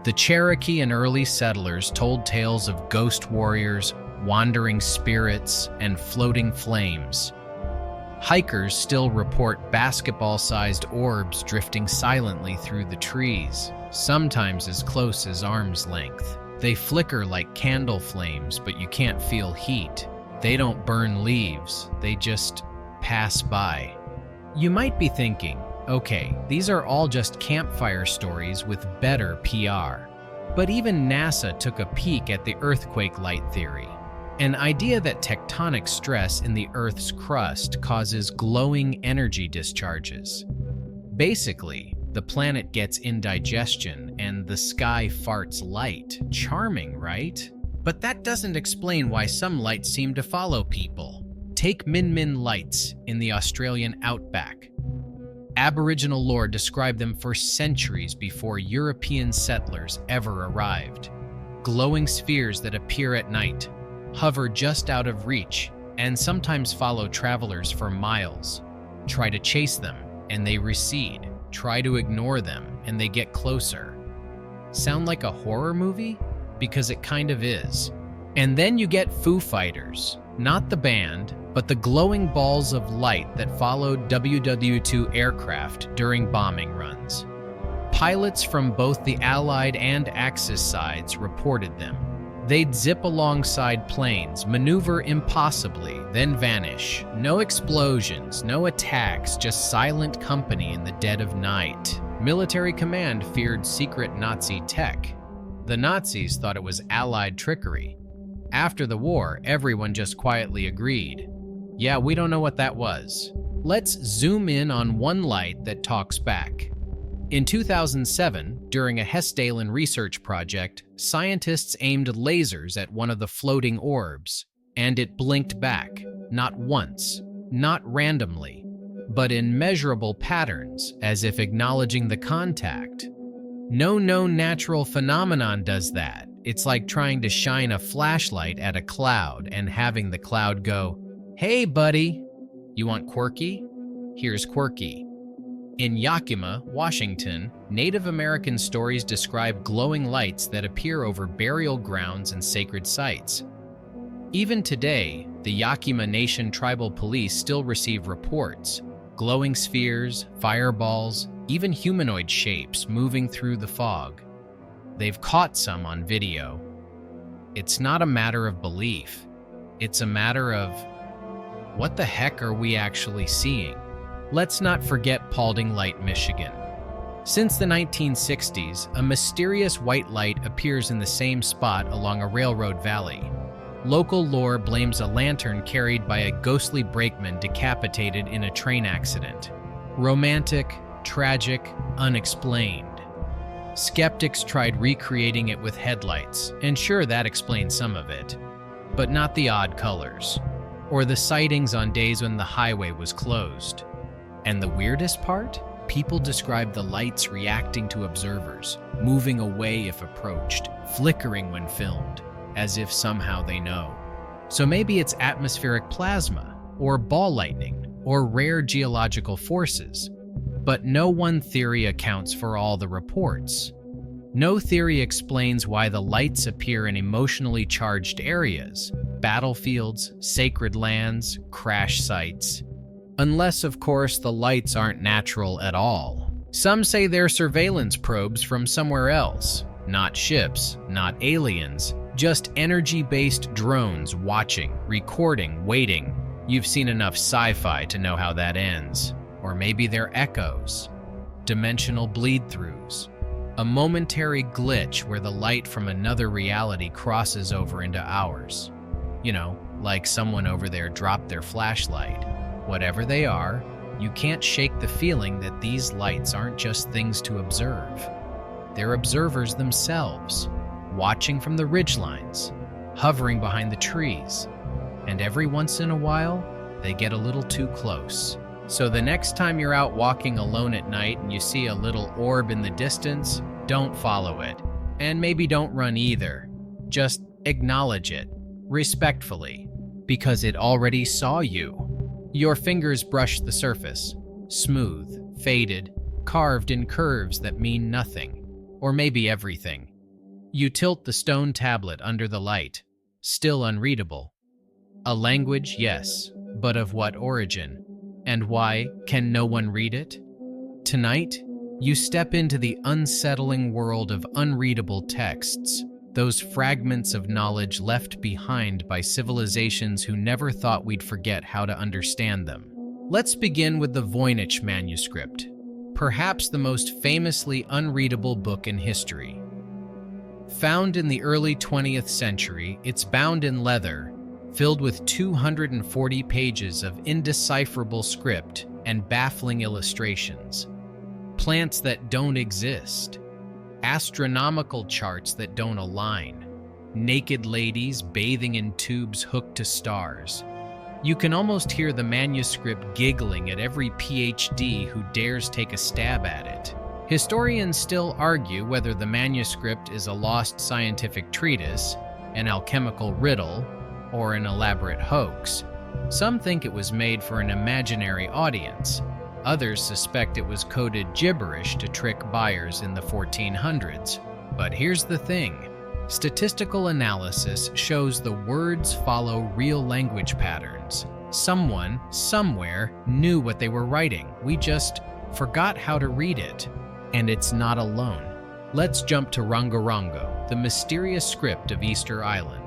The Cherokee and early settlers told tales of ghost warriors, wandering spirits, and floating flames. Hikers still report basketball-sized orbs drifting silently through the trees, sometimes as close as arm's length. They flicker like candle flames, but you can't feel heat. They don't burn leaves, they just pass by. You might be thinking, okay, these are all just campfire stories with better PR. But even NASA took a peek at the earthquake light theory, an idea that tectonic stress in the Earth's crust causes glowing energy discharges. Basically, the planet gets indigestion and the sky farts light. Charming, right? But that doesn't explain why some lights seem to follow people. Take Min Min lights in the Australian outback. Aboriginal lore described them for centuries before European settlers ever arrived. Glowing spheres that appear at night, hover just out of reach, and sometimes follow travelers for miles. Try to chase them, and they recede. Try to ignore them, and they get closer. Sound like a horror movie? Because it kind of is. And then you get Foo Fighters, not the band, but the glowing balls of light that followed WW-2 aircraft during bombing runs. Pilots from both the Allied and Axis sides reported them. They'd zip alongside planes, maneuver impossibly, then vanish. No explosions, no attacks, just silent company in the dead of night. Military command feared secret Nazi tech. The Nazis thought it was Allied trickery. After the war, everyone just quietly agreed. Yeah, we don't know what that was. Let's zoom in on one light that talks back. In 2007, during a Hessdalen research project, scientists aimed lasers at one of the floating orbs, and it blinked back, not once, not randomly, but in measurable patterns, as if acknowledging the contact. No known natural phenomenon does that. It's like trying to shine a flashlight at a cloud and having the cloud go, "Hey, buddy, you want quirky? Here's quirky." In Yakima, Washington, Native American stories describe glowing lights that appear over burial grounds and sacred sites. Even today, the Yakima Nation tribal police still receive reports, glowing spheres, fireballs, even humanoid shapes moving through the fog. They've caught some on video. It's not a matter of belief. It's a matter of, what the heck are we actually seeing? Let's not forget Paulding Light, Michigan. Since the 1960s, a mysterious white light appears in the same spot along a railroad valley. Local lore blames a lantern carried by a ghostly brakeman decapitated in a train accident. Romantic, tragic, unexplained. Skeptics tried recreating it with headlights, and sure, that explains some of it, but not the odd colors, or the sightings on days when the highway was closed. And the weirdest part? People describe the lights reacting to observers, moving away if approached, flickering when filmed, as if somehow they know. So maybe it's atmospheric plasma, or ball lightning, or rare geological forces. But no one theory accounts for all the reports. No theory explains why the lights appear in emotionally charged areas, battlefields, sacred lands, crash sites. Unless, of course, the lights aren't natural at all. Some say they're surveillance probes from somewhere else. Not ships, not aliens, just energy-based drones watching, recording, waiting. You've seen enough sci-fi to know how that ends. Or maybe they're echoes, dimensional bleed-throughs, a momentary glitch where the light from another reality crosses over into ours. You know, like someone over there dropped their flashlight. Whatever they are, you can't shake the feeling that these lights aren't just things to observe. They're observers themselves, watching from the ridgelines, hovering behind the trees, and every once in a while, they get a little too close. So the next time you're out walking alone at night and you see a little orb in the distance, don't follow it. And maybe don't run either. Just acknowledge it, respectfully, because it already saw you. Your fingers brush the surface, smooth, faded, carved in curves that mean nothing, or maybe everything. You tilt the stone tablet under the light, still unreadable. A language, yes, but of what origin? And why can no one read it? Tonight, you step into the unsettling world of unreadable texts, those fragments of knowledge left behind by civilizations who never thought we'd forget how to understand them. Let's begin with the Voynich manuscript, perhaps the most famously unreadable book in history. Found in the early 20th century, it's bound in leather, filled with 240 pages of indecipherable script and baffling illustrations. Plants that don't exist. Astronomical charts that don't align. Naked ladies bathing in tubes hooked to stars. You can almost hear the manuscript giggling at every PhD who dares take a stab at it. Historians still argue whether the manuscript is a lost scientific treatise, an alchemical riddle, or an elaborate hoax. Some think it was made for an imaginary audience. Others suspect it was coded gibberish to trick buyers in the 1400s. But here's the thing. Statistical analysis shows the words follow real language patterns. Someone, somewhere, knew what they were writing. We just forgot how to read it. And it's not alone. Let's jump to Rongorongo, the mysterious script of Easter Island.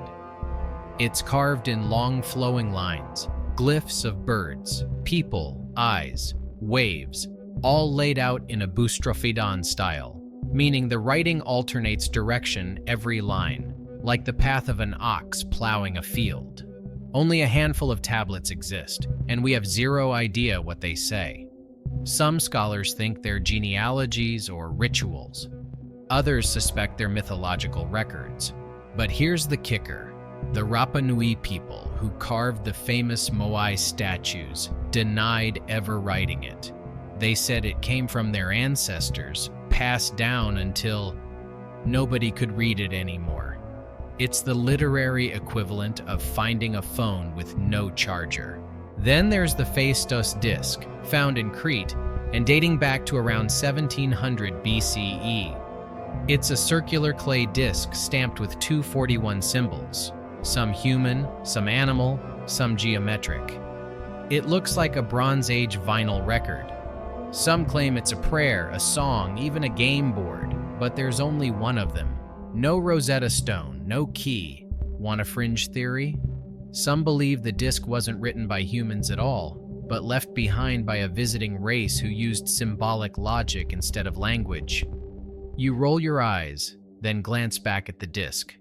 It's carved in long flowing lines, glyphs of birds, people, eyes, waves, all laid out in a boustrophidan style, meaning the writing alternates direction every line, like the path of an ox plowing a field. Only a handful of tablets exist, and we have zero idea what they say. Some scholars think they're genealogies or rituals. Others suspect they're mythological records. But here's the kicker. The Rapa Nui people who carved the famous Moai statues denied ever writing it. They said it came from their ancestors, passed down until nobody could read it anymore. It's the literary equivalent of finding a phone with no charger. Then there's the Phaistos disc, found in Crete and dating back to around 1700 BCE. It's a circular clay disc stamped with 241 symbols, some human, some animal, some geometric. It looks like a Bronze Age vinyl record. Some claim it's a prayer, a song, even a game board, but there's only one of them. No Rosetta Stone, no key. Want a fringe theory? Some believe the disc wasn't written by humans at all, but left behind by a visiting race who used symbolic logic instead of language. You roll your eyes, then glance back at the disc.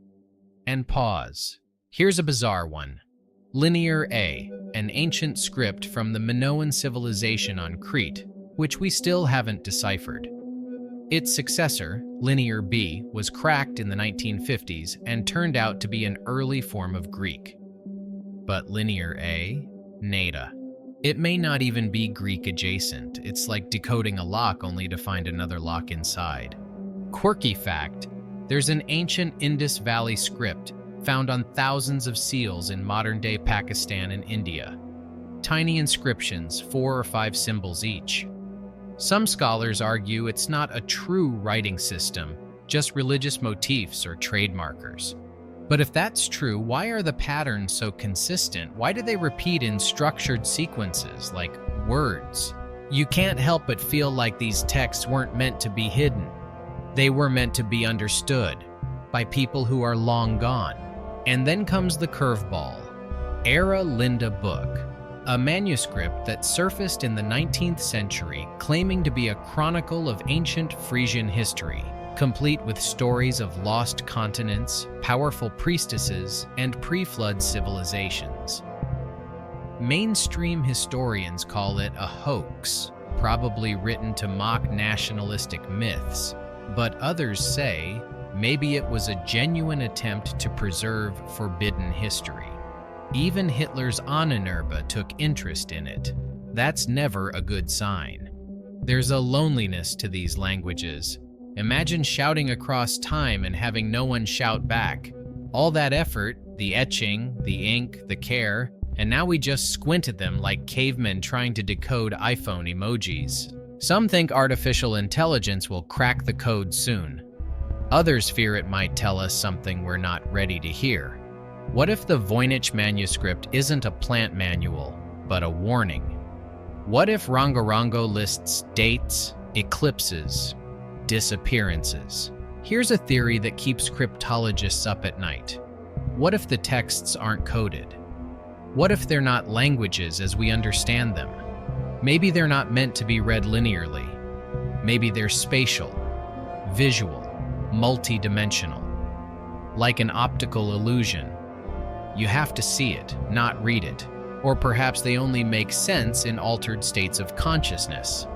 And pause. Here's a bizarre one. Linear A, an ancient script from the Minoan civilization on Crete, which we still haven't deciphered. Its successor, Linear B, was cracked in the 1950s and turned out to be an early form of Greek. But Linear A? Nada. It may not even be Greek adjacent. It's like decoding a lock only to find another lock inside. Quirky fact, there's an ancient Indus Valley script found on thousands of seals in modern-day Pakistan and India. Tiny inscriptions, 4 or 5 symbols each. Some scholars argue it's not a true writing system, just religious motifs or trade markers. But if that's true, why are the patterns so consistent? Why do they repeat in structured sequences, like words? You can't help but feel like these texts weren't meant to be hidden. They were meant to be understood by people who are long gone. And then comes the curveball. Era Linda book, a manuscript that surfaced in the 19th century claiming to be a chronicle of ancient Frisian history, complete with stories of lost continents, powerful priestesses, and pre-flood civilizations. Mainstream historians call it a hoax, probably written to mock nationalistic myths, but others say maybe it was a genuine attempt to preserve forbidden history. Even Hitler's Ahnenerbe took interest in it. That's never a good sign. There's a loneliness to these languages. Imagine shouting across time and having no one shout back. All that effort, the etching, the ink, the care, and now we just squint at them like cavemen trying to decode iPhone emojis. Some think artificial intelligence will crack the code soon. Others fear it might tell us something we're not ready to hear. What if the Voynich manuscript isn't a plant manual, but a warning? What if Rongorongo lists dates, eclipses, disappearances? Here's a theory that keeps cryptologists up at night. What if the texts aren't coded? What if they're not languages as we understand them? Maybe they're not meant to be read linearly. Maybe they're spatial, visual, multi-dimensional. Like an optical illusion. You have to see it, not read it. Or perhaps they only make sense in altered states of consciousness.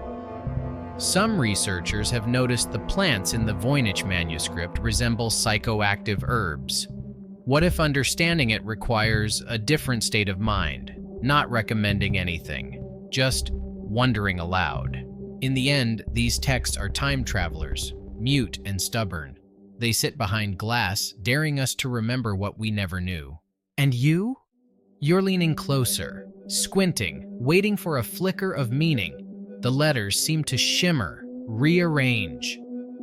Some researchers have noticed the plants in the Voynich manuscript resemble psychoactive herbs. What if understanding it requires a different state of mind, not recommending anything, just wondering aloud? In the end, these texts are time travelers, mute and stubborn. They sit behind glass, daring us to remember what we never knew. And you? You're leaning closer, squinting, waiting for a flicker of meaning. The letters seem to shimmer, rearrange.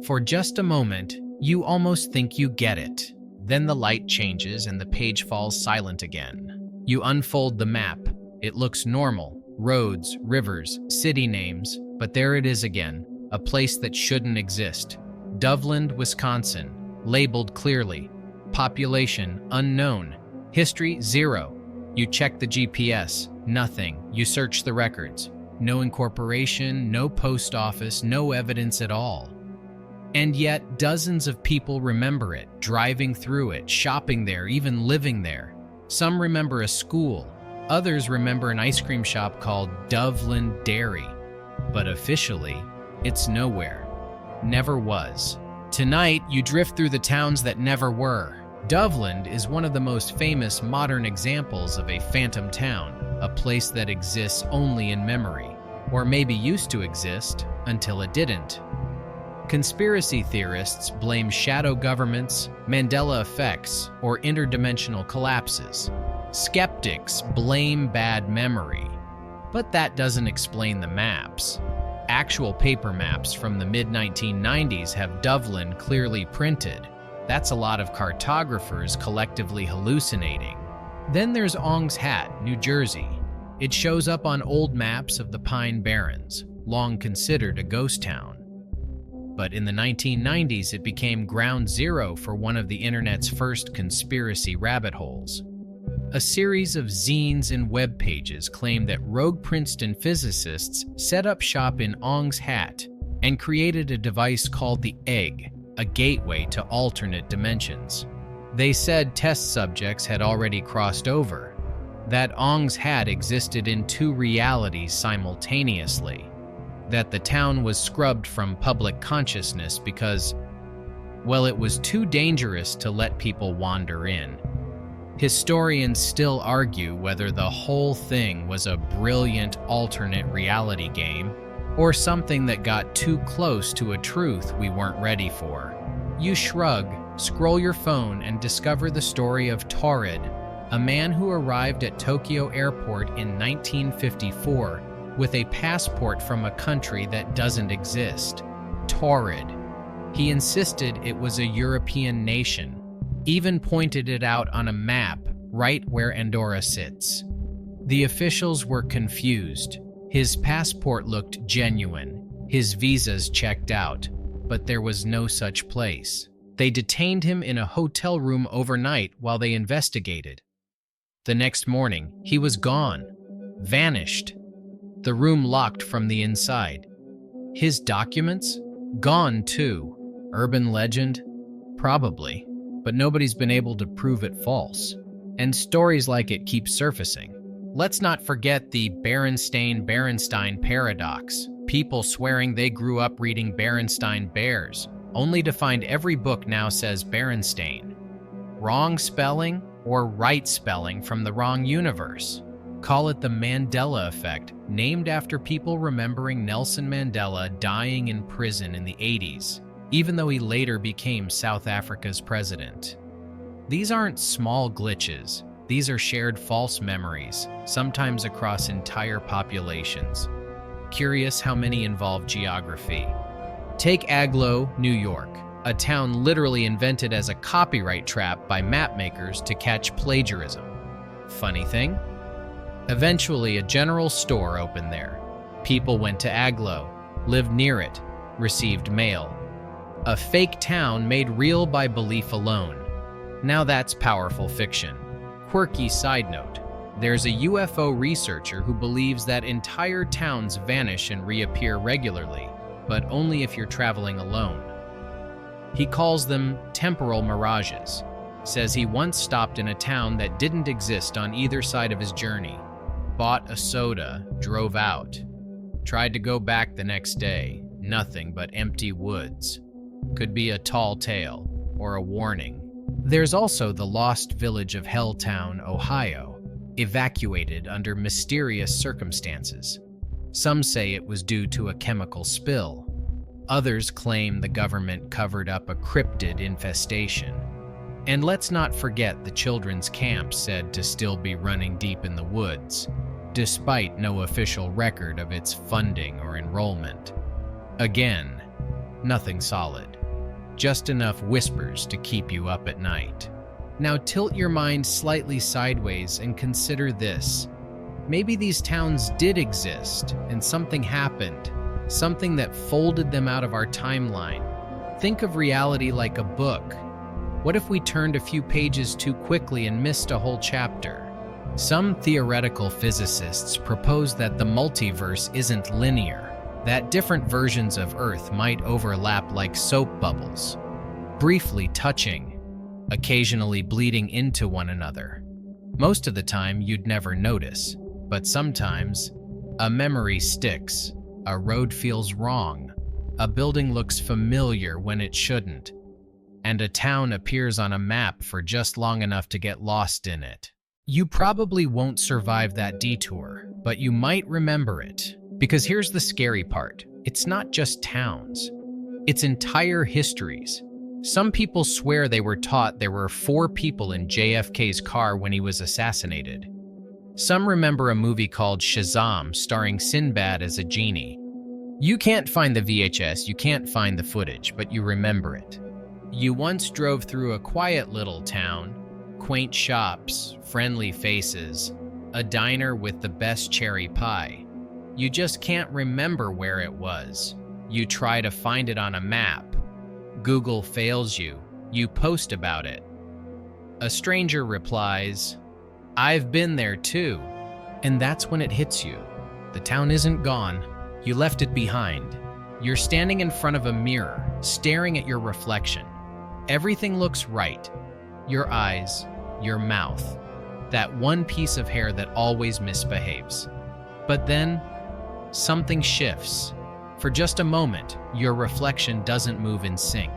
For just a moment, you almost think you get it. Then the light changes and the page falls silent again. You unfold the map. It looks normal. Roads, rivers, city names. But there it is again, a place that shouldn't exist. Doveland, Wisconsin, labeled clearly. Population, unknown. History, 0. You check the GPS, nothing. You search the records. No incorporation, no post office, no evidence at all. And yet, dozens of people remember it, driving through it, shopping there, even living there. Some remember a school. Others remember an ice cream shop called Doveland Dairy. but officially, it's nowhere. Never was. Tonight, you drift through the towns that never were. Doveland is one of the most famous modern examples of a phantom town, a place that exists only in memory, or maybe used to exist until it didn't. Conspiracy theorists blame shadow governments, Mandela effects, or interdimensional collapses. Skeptics blame bad memory. But that doesn't explain the maps. Actual paper maps from the mid-1990s have Doveland clearly printed. That's a lot of cartographers collectively hallucinating. Then there's Ong's Hat, New Jersey. It shows up on old maps of the Pine Barrens, long considered a ghost town. But in the 1990s, it became ground zero for one of the internet's first conspiracy rabbit holes. A series of zines and web pages claim that rogue Princeton physicists set up shop in Ong's Hat and created a device called the Egg, a gateway to alternate dimensions. They said test subjects had already crossed over, that Ong's Hat existed in two realities simultaneously, that the town was scrubbed from public consciousness because, well, it was too dangerous to let people wander in. Historians still argue whether the whole thing was a brilliant alternate reality game or something that got too close to a truth we weren't ready for. You shrug, scroll your phone, and discover the story of Torrid, a man who arrived at Tokyo Airport in 1954 with a passport from a country that doesn't exist. Torrid. He insisted it was a European nation, even pointed it out on a map right where Andorra sits. The officials were confused. His passport looked genuine, his visas checked out, but there was no such place. They detained him in a hotel room overnight while they investigated. The next morning, he was gone, vanished. The room locked from the inside. His documents? Gone too. Urban legend? Probably. But nobody's been able to prove it false. And stories like it keep surfacing. Let's not forget the Berenstain paradox. People swearing they grew up reading Berenstain Bears, only to find every book now says Berenstain. Wrong spelling or right spelling from the wrong universe. Call it the Mandela effect, named after people remembering Nelson Mandela dying in prison in the 80s, even though he later became South Africa's president. These aren't small glitches. These are shared false memories, sometimes across entire populations. Curious how many involve geography. Take Agloe, New York, a town literally invented as a copyright trap by mapmakers to catch plagiarism. Funny thing? Eventually, a general store opened there. People went to Agloe, lived near it, received mail. A fake town made real by belief alone. Now that's powerful fiction. Quirky side note, there's a UFO researcher who believes that entire towns vanish and reappear regularly, but only if you're traveling alone. He calls them temporal mirages. Says he once stopped in a town that didn't exist on either side of his journey. Bought a soda, drove out. Tried to go back the next day. Nothing but empty woods. Could be a tall tale or a warning. There's also the lost village of Helltown, Ohio, evacuated under mysterious circumstances. Some say it was due to a chemical spill. Others claim the government covered up a cryptid infestation. And let's not forget the children's camp said to still be running deep in the woods, despite no official record of its funding or enrollment. Again, nothing solid. Just enough whispers to keep you up at night. Now tilt your mind slightly sideways and consider this. Maybe these towns did exist and something happened, something that folded them out of our timeline. Think of reality like a book. What if we turned a few pages too quickly and missed a whole chapter? Some theoretical physicists propose that the multiverse isn't linear, that different versions of Earth might overlap like soap bubbles, briefly touching, occasionally bleeding into one another. Most of the time, you'd never notice, but sometimes, a memory sticks. A road feels wrong. A building looks familiar when it shouldn't. And a town appears on a map for just long enough to get lost in it. You probably won't survive that detour, but you might remember it. Because here's the scary part. It's not just towns. It's entire histories. Some people swear they were taught there were 4 people in JFK's car when he was assassinated. Some remember a movie called Shazam starring Sinbad as a genie. You can't find the VHS, you can't find the footage, but you remember it. You once drove through a quiet little town, quaint shops, friendly faces, a diner with the best cherry pie. You just can't remember where it was. You try to find it on a map. Google fails you. You post about it. A stranger replies, "I've been there too." And that's when it hits you. The town isn't gone. You left it behind. You're standing in front of a mirror, staring at your reflection. Everything looks right. Your eyes, your mouth, that one piece of hair that always misbehaves. But then, something shifts. For just a moment, your reflection doesn't move in sync.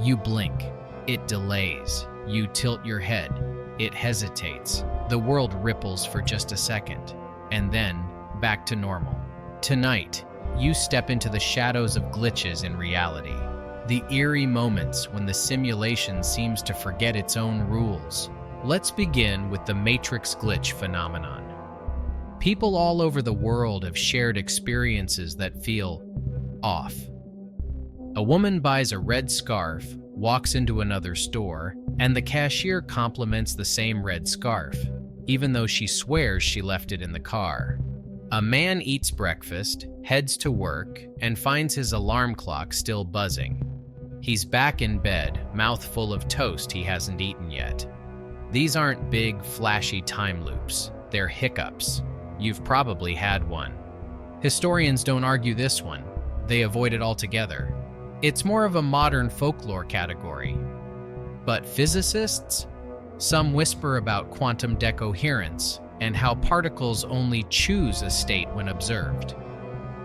You blink. It delays. You tilt your head. It hesitates. The world ripples for just a second, and then back to normal. Tonight, you step into the shadows of glitches in reality. The eerie moments when the simulation seems to forget its own rules. Let's begin with the Matrix glitch phenomenon. People all over the world have shared experiences that feel off. A woman buys a red scarf, walks into another store, and the cashier compliments the same red scarf, even though she swears she left it in the car. A man eats breakfast, heads to work, and finds his alarm clock still buzzing. He's back in bed, mouth full of toast he hasn't eaten yet. These aren't big, flashy time loops. They're hiccups. You've probably had one. Historians don't argue this one. They avoid it altogether. It's more of a modern folklore category. But physicists? Some whisper about quantum decoherence and how particles only choose a state when observed.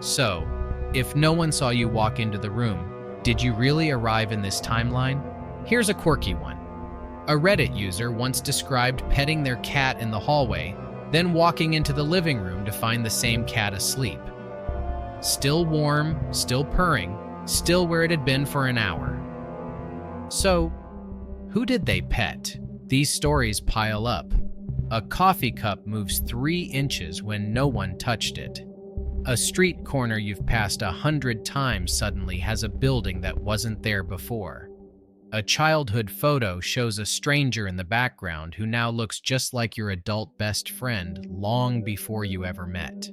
So, if no one saw you walk into the room, did you really arrive in this timeline? Here's a quirky one. A Reddit user once described petting their cat in the hallway, then walking into the living room to find the same cat asleep. Still warm, still purring, still where it had been for an hour. So, who did they pet? These stories pile up. A coffee cup moves 3 inches when no one touched it. A street corner you've passed 100 times suddenly has a building that wasn't there before. A childhood photo shows a stranger in the background who now looks just like your adult best friend long before you ever met.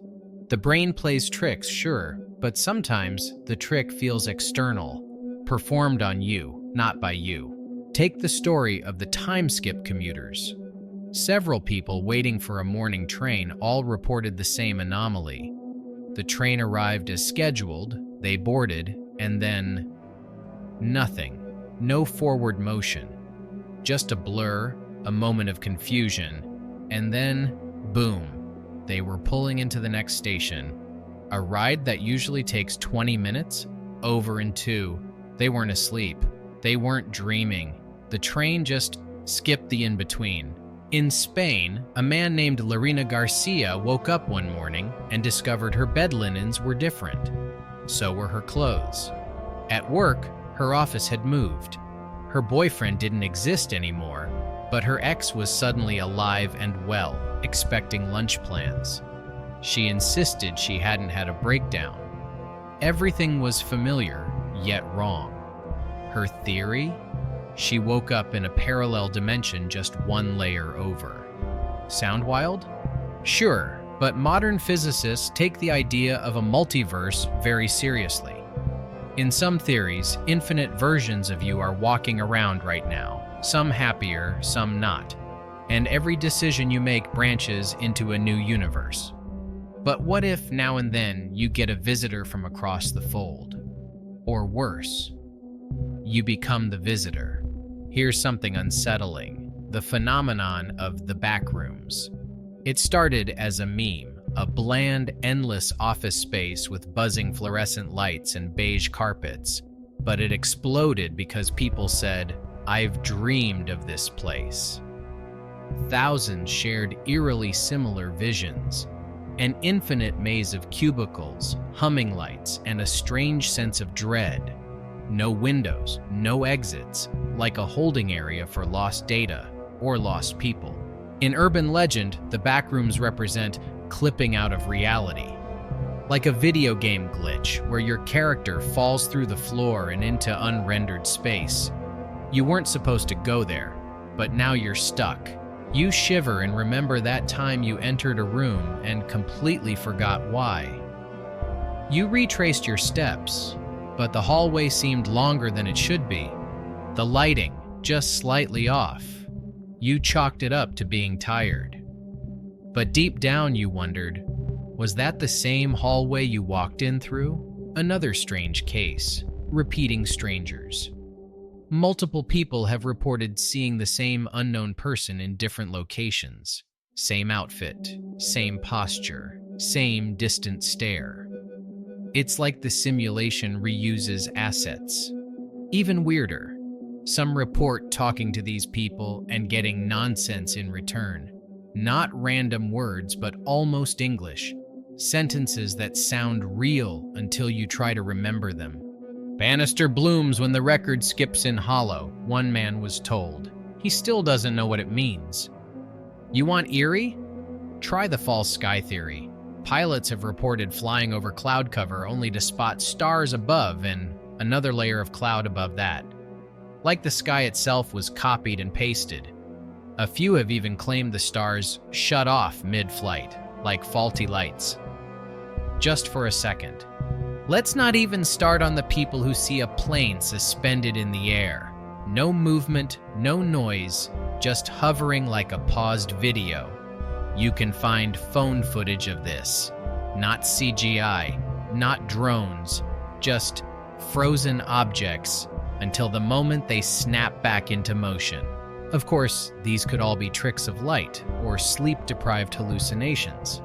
The brain plays tricks, sure, but sometimes the trick feels external, performed on you, not by you. Take the story of the time skip commuters. Several people waiting for a morning train all reported the same anomaly. The train arrived as scheduled, they boarded, and then nothing. No forward motion. Just a blur, a moment of confusion, and then, boom, they were pulling into the next station. A ride that usually takes 20 minutes, over in 2. They weren't asleep. They weren't dreaming. The train just skipped the in-between. In Spain, a man named Lorena Garcia woke up one morning and discovered her bed linens were different. So were her clothes. At work, her office had moved. Her boyfriend didn't exist anymore, but her ex was suddenly alive and well, expecting lunch plans. She insisted she hadn't had a breakdown. Everything was familiar, yet wrong. Her theory? She woke up in a parallel dimension just 1 layer over. Sound wild? Sure, but modern physicists take the idea of a multiverse very seriously. In some theories, infinite versions of you are walking around right now, some happier, some not, and every decision you make branches into a new universe. But what if now and then you get a visitor from across the fold? Or worse, you become the visitor. Here's something unsettling: the phenomenon of the backrooms. It started as a meme, a bland, endless office space with buzzing fluorescent lights and beige carpets, but it exploded because people said, "I've dreamed of this place." Thousands shared eerily similar visions, an infinite maze of cubicles, humming lights, and a strange sense of dread. No windows, no exits, like a holding area for lost data or lost people. In urban legend, the backrooms represent clipping out of reality, like a video game glitch where your character falls through the floor and into unrendered space. You weren't supposed to go there, but now you're stuck. You shiver and remember that time you entered a room and completely forgot why. You retraced your steps, but the hallway seemed longer than it should be. The lighting, just slightly off. You chalked it up to being tired. But deep down you wondered, was that the same hallway you walked in through? Another strange case, repeating strangers. Multiple people have reported seeing the same unknown person in different locations. Same outfit, same posture, same distant stare. It's like the simulation reuses assets. Even weirder, some report talking to these people and getting nonsense in return. Not random words, but almost English. Sentences that sound real until you try to remember them. "Bannister blooms when the record skips in hollow," one man was told. He still doesn't know what it means. You want eerie? Try the false sky theory. Pilots have reported flying over cloud cover only to spot stars above and another layer of cloud above that. Like the sky itself was copied and pasted. A few have even claimed the stars shut off mid-flight, like faulty lights. Just for a second. Let's not even start on the people who see a plane suspended in the air. No movement, no noise, just hovering like a paused video. You can find phone footage of this. Not CGI, not drones, just frozen objects until the moment they snap back into motion. Of course, these could all be tricks of light or sleep-deprived hallucinations.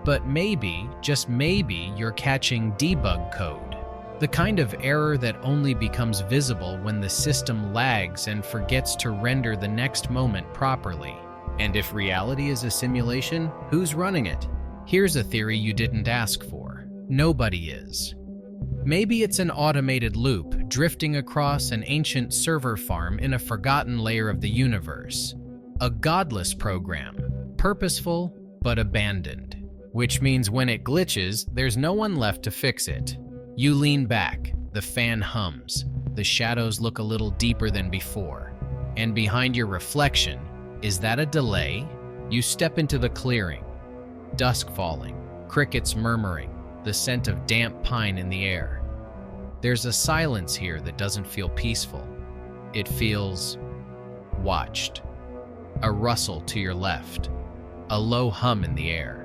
But maybe, just maybe, you're catching debug code. The kind of error that only becomes visible when the system lags and forgets to render the next moment properly. And if reality is a simulation, who's running it? Here's a theory you didn't ask for. Nobody is. Maybe it's an automated loop drifting across an ancient server farm in a forgotten layer of the universe. A godless program, purposeful but abandoned. Which means when it glitches, there's no one left to fix it. You lean back, the fan hums, the shadows look a little deeper than before. And behind your reflection, is that a delay? You step into the clearing. Dusk falling, crickets murmuring, the scent of damp pine in the air. There's a silence here that doesn't feel peaceful. It feels watched. A rustle to your left, a low hum in the air.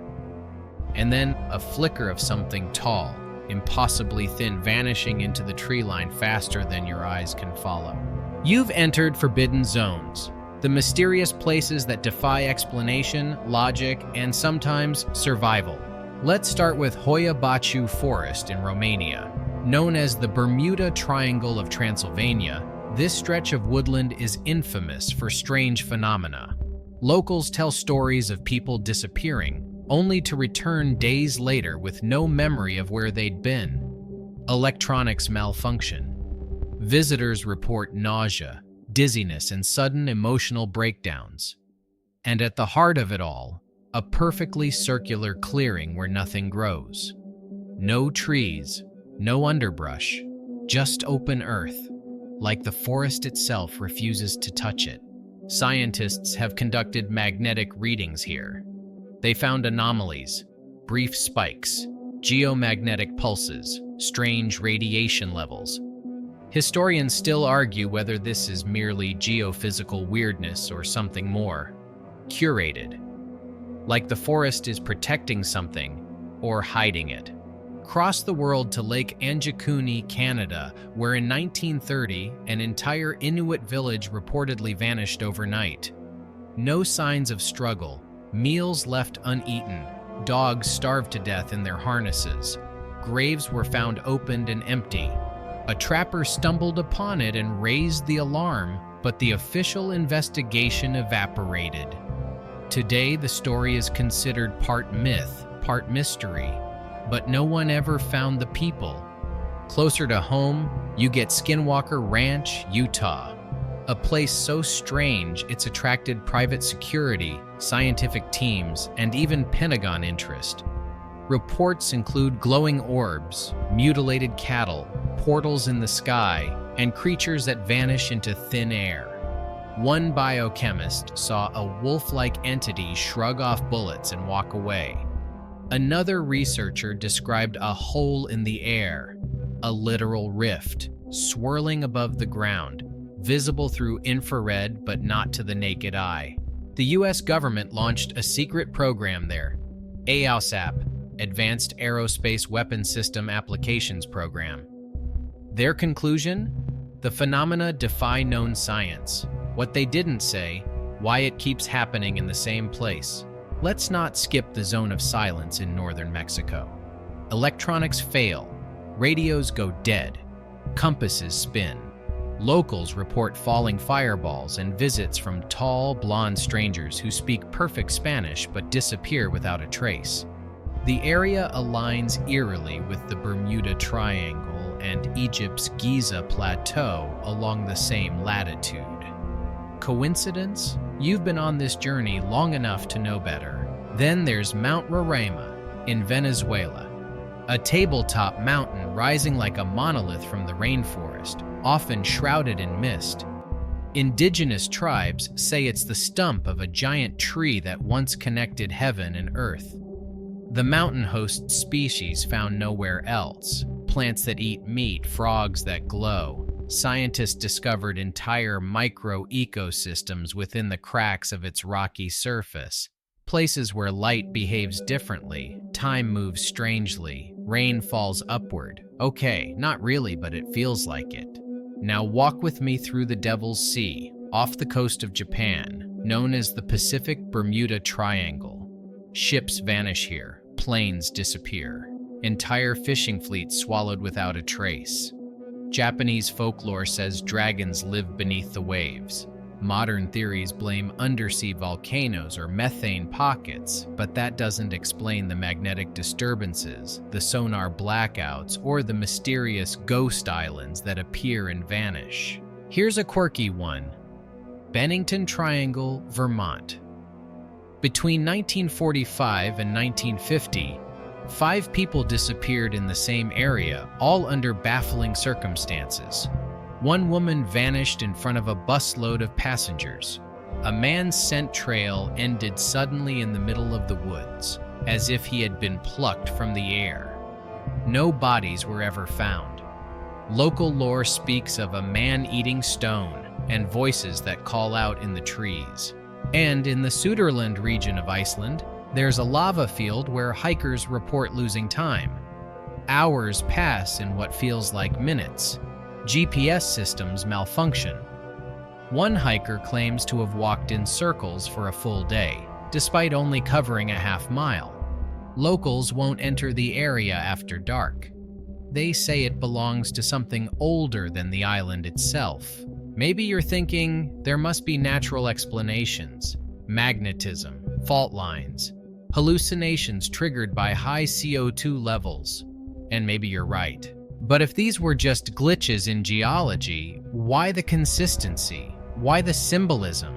And then a flicker of something tall, impossibly thin, vanishing into the tree line faster than your eyes can follow. You've entered forbidden zones, the mysterious places that defy explanation, logic, and sometimes survival. Let's start with Hoia Baciu Forest in Romania. Known as the Bermuda Triangle of Transylvania, this stretch of woodland is infamous for strange phenomena. Locals tell stories of people disappearing, only to return days later with no memory of where they'd been. Electronics malfunction. Visitors report nausea, dizziness, and sudden emotional breakdowns. And at the heart of it all, a perfectly circular clearing where nothing grows. No trees, no underbrush, just open earth, like the forest itself refuses to touch it. Scientists have conducted magnetic readings here. They found anomalies, brief spikes, geomagnetic pulses, strange radiation levels. Historians still argue whether this is merely geophysical weirdness or something more curated, like the forest is protecting something or hiding it. Cross the world to Lake Anjikuni, Canada, where in 1930, an entire Inuit village reportedly vanished overnight. No signs of struggle, meals left uneaten, Dogs starved to death in their harnesses. Graves were found opened and empty. A trapper stumbled upon it and raised the alarm, but the official investigation evaporated. Today, the story is considered part myth, part mystery, but no one ever found the people. Closer to home, you get Skinwalker Ranch, Utah, a place so strange it's attracted private security, scientific teams, and even Pentagon interest. Reports include glowing orbs, mutilated cattle, portals in the sky, and creatures that vanish into thin air. One biochemist saw a wolf-like entity shrug off bullets and walk away. Another researcher described a hole in the air, a literal rift, swirling above the ground, visible through infrared but not to the naked eye. The US government launched a secret program there, AOSAP, Advanced Aerospace Weapon System Applications Program. Their conclusion? The phenomena defy known science. What they didn't say, why it keeps happening in the same place. Let's not skip the zone of silence in northern Mexico. Electronics fail, radios go dead, compasses spin. Locals report falling fireballs and visits from tall, blonde strangers who speak perfect Spanish but disappear without a trace. The area aligns eerily with the Bermuda Triangle and Egypt's Giza Plateau along the same latitude. Coincidence? You've been on this journey long enough to know better. Then there's Mount Roraima in Venezuela, a tabletop mountain rising like a monolith from the rainforest, often shrouded in mist. Indigenous tribes say it's the stump of a giant tree that once connected heaven and earth. The mountain hosts species found nowhere else, plants that eat meat, frogs that glow. Scientists discovered entire micro-ecosystems within the cracks of its rocky surface, places where light behaves differently, time moves strangely, rain falls upward. Okay, not really, but it feels like it. Now walk with me through the Devil's Sea, off the coast of Japan, known as the Pacific Bermuda Triangle. Ships vanish here, planes disappear, entire fishing fleets swallowed without a trace. Japanese folklore says dragons live beneath the waves. Modern theories blame undersea volcanoes or methane pockets, but that doesn't explain the magnetic disturbances, the sonar blackouts, or the mysterious ghost islands that appear and vanish. Here's a quirky one: Bennington Triangle, Vermont. Between 1945 and 1950, 5 people disappeared in the same area, all under baffling circumstances. One woman vanished in front of a busload of passengers. A man's scent trail ended suddenly in the middle of the woods, as if he had been plucked from the air. No bodies were ever found. Local lore speaks of a man-eating stone and voices that call out in the trees. And in the Suderland region of Iceland, there's a lava field where hikers report losing time. Hours pass in what feels like minutes. GPS systems malfunction. One hiker claims to have walked in circles for a full day, despite only covering a half-mile. Locals won't enter the area after dark. They say it belongs to something older than the island itself. Maybe you're thinking there must be natural explanations: magnetism, fault lines, hallucinations triggered by high CO2 levels. And maybe you're right. But if these were just glitches in geology, why the consistency? Why the symbolism?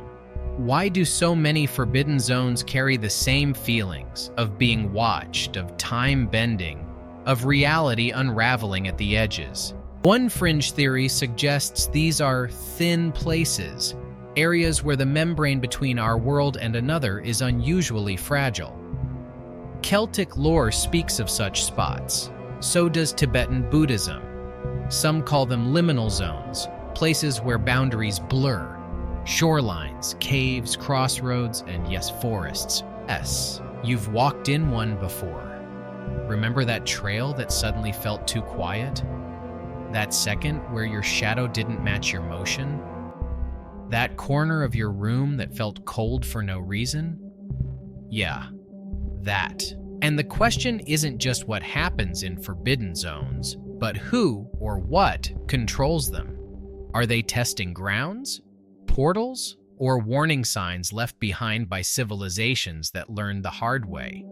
Why do so many forbidden zones carry the same feelings of being watched, of time bending, of reality unraveling at the edges? One fringe theory suggests these are thin places, areas where the membrane between our world and another is unusually fragile. Celtic lore speaks of such spots. So does Tibetan Buddhism. Some call them liminal zones, places where boundaries blur. Shorelines, caves, crossroads, and yes, forests. Yes, you've walked in one before. Remember that trail that suddenly felt too quiet? That second where your shadow didn't match your motion? That corner of your room that felt cold for no reason? Yeah, that. And the question isn't just what happens in forbidden zones, but who or what controls them. Are they testing grounds, portals, or warning signs left behind by civilizations that learned the hard way?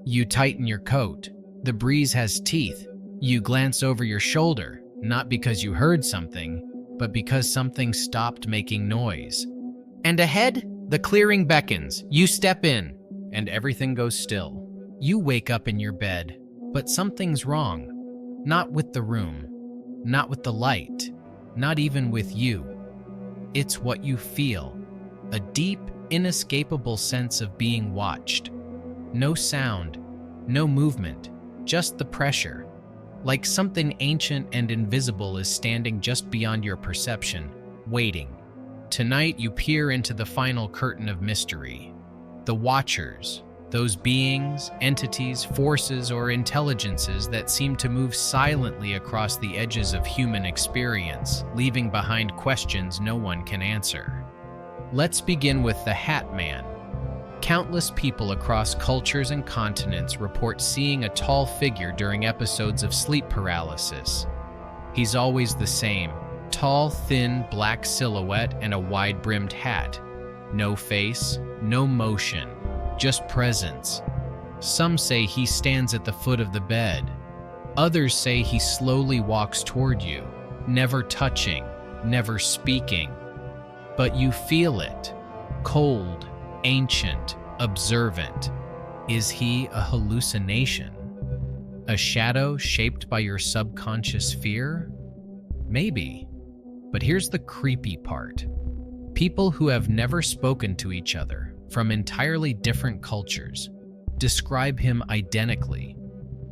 You tighten your coat. The breeze has teeth. You glance over your shoulder, not because you heard something, but because something stopped making noise. And ahead, the clearing beckons. You step in, and everything goes still. You wake up in your bed, but something's wrong. Not with the room, not with the light, not even with you. It's what you feel, a deep, inescapable sense of being watched. No sound, no movement, just the pressure. Like something ancient and invisible is standing just beyond your perception, waiting. Tonight you peer into the final curtain of mystery. The Watchers, those beings, entities, forces, or intelligences that seem to move silently across the edges of human experience, leaving behind questions no one can answer. Let's begin with the Hat Man. Countless people across cultures and continents report seeing a tall figure during episodes of sleep paralysis. He's always the same, tall, thin, black silhouette and a wide-brimmed hat. No face, no motion, just presence. Some say he stands at the foot of the bed. Others say he slowly walks toward you, never touching, never speaking. But you feel it, cold, ancient, observant. Is he a hallucination? A shadow shaped by your subconscious fear? Maybe. But here's the creepy part. People who have never spoken to each other from entirely different cultures describe him identically.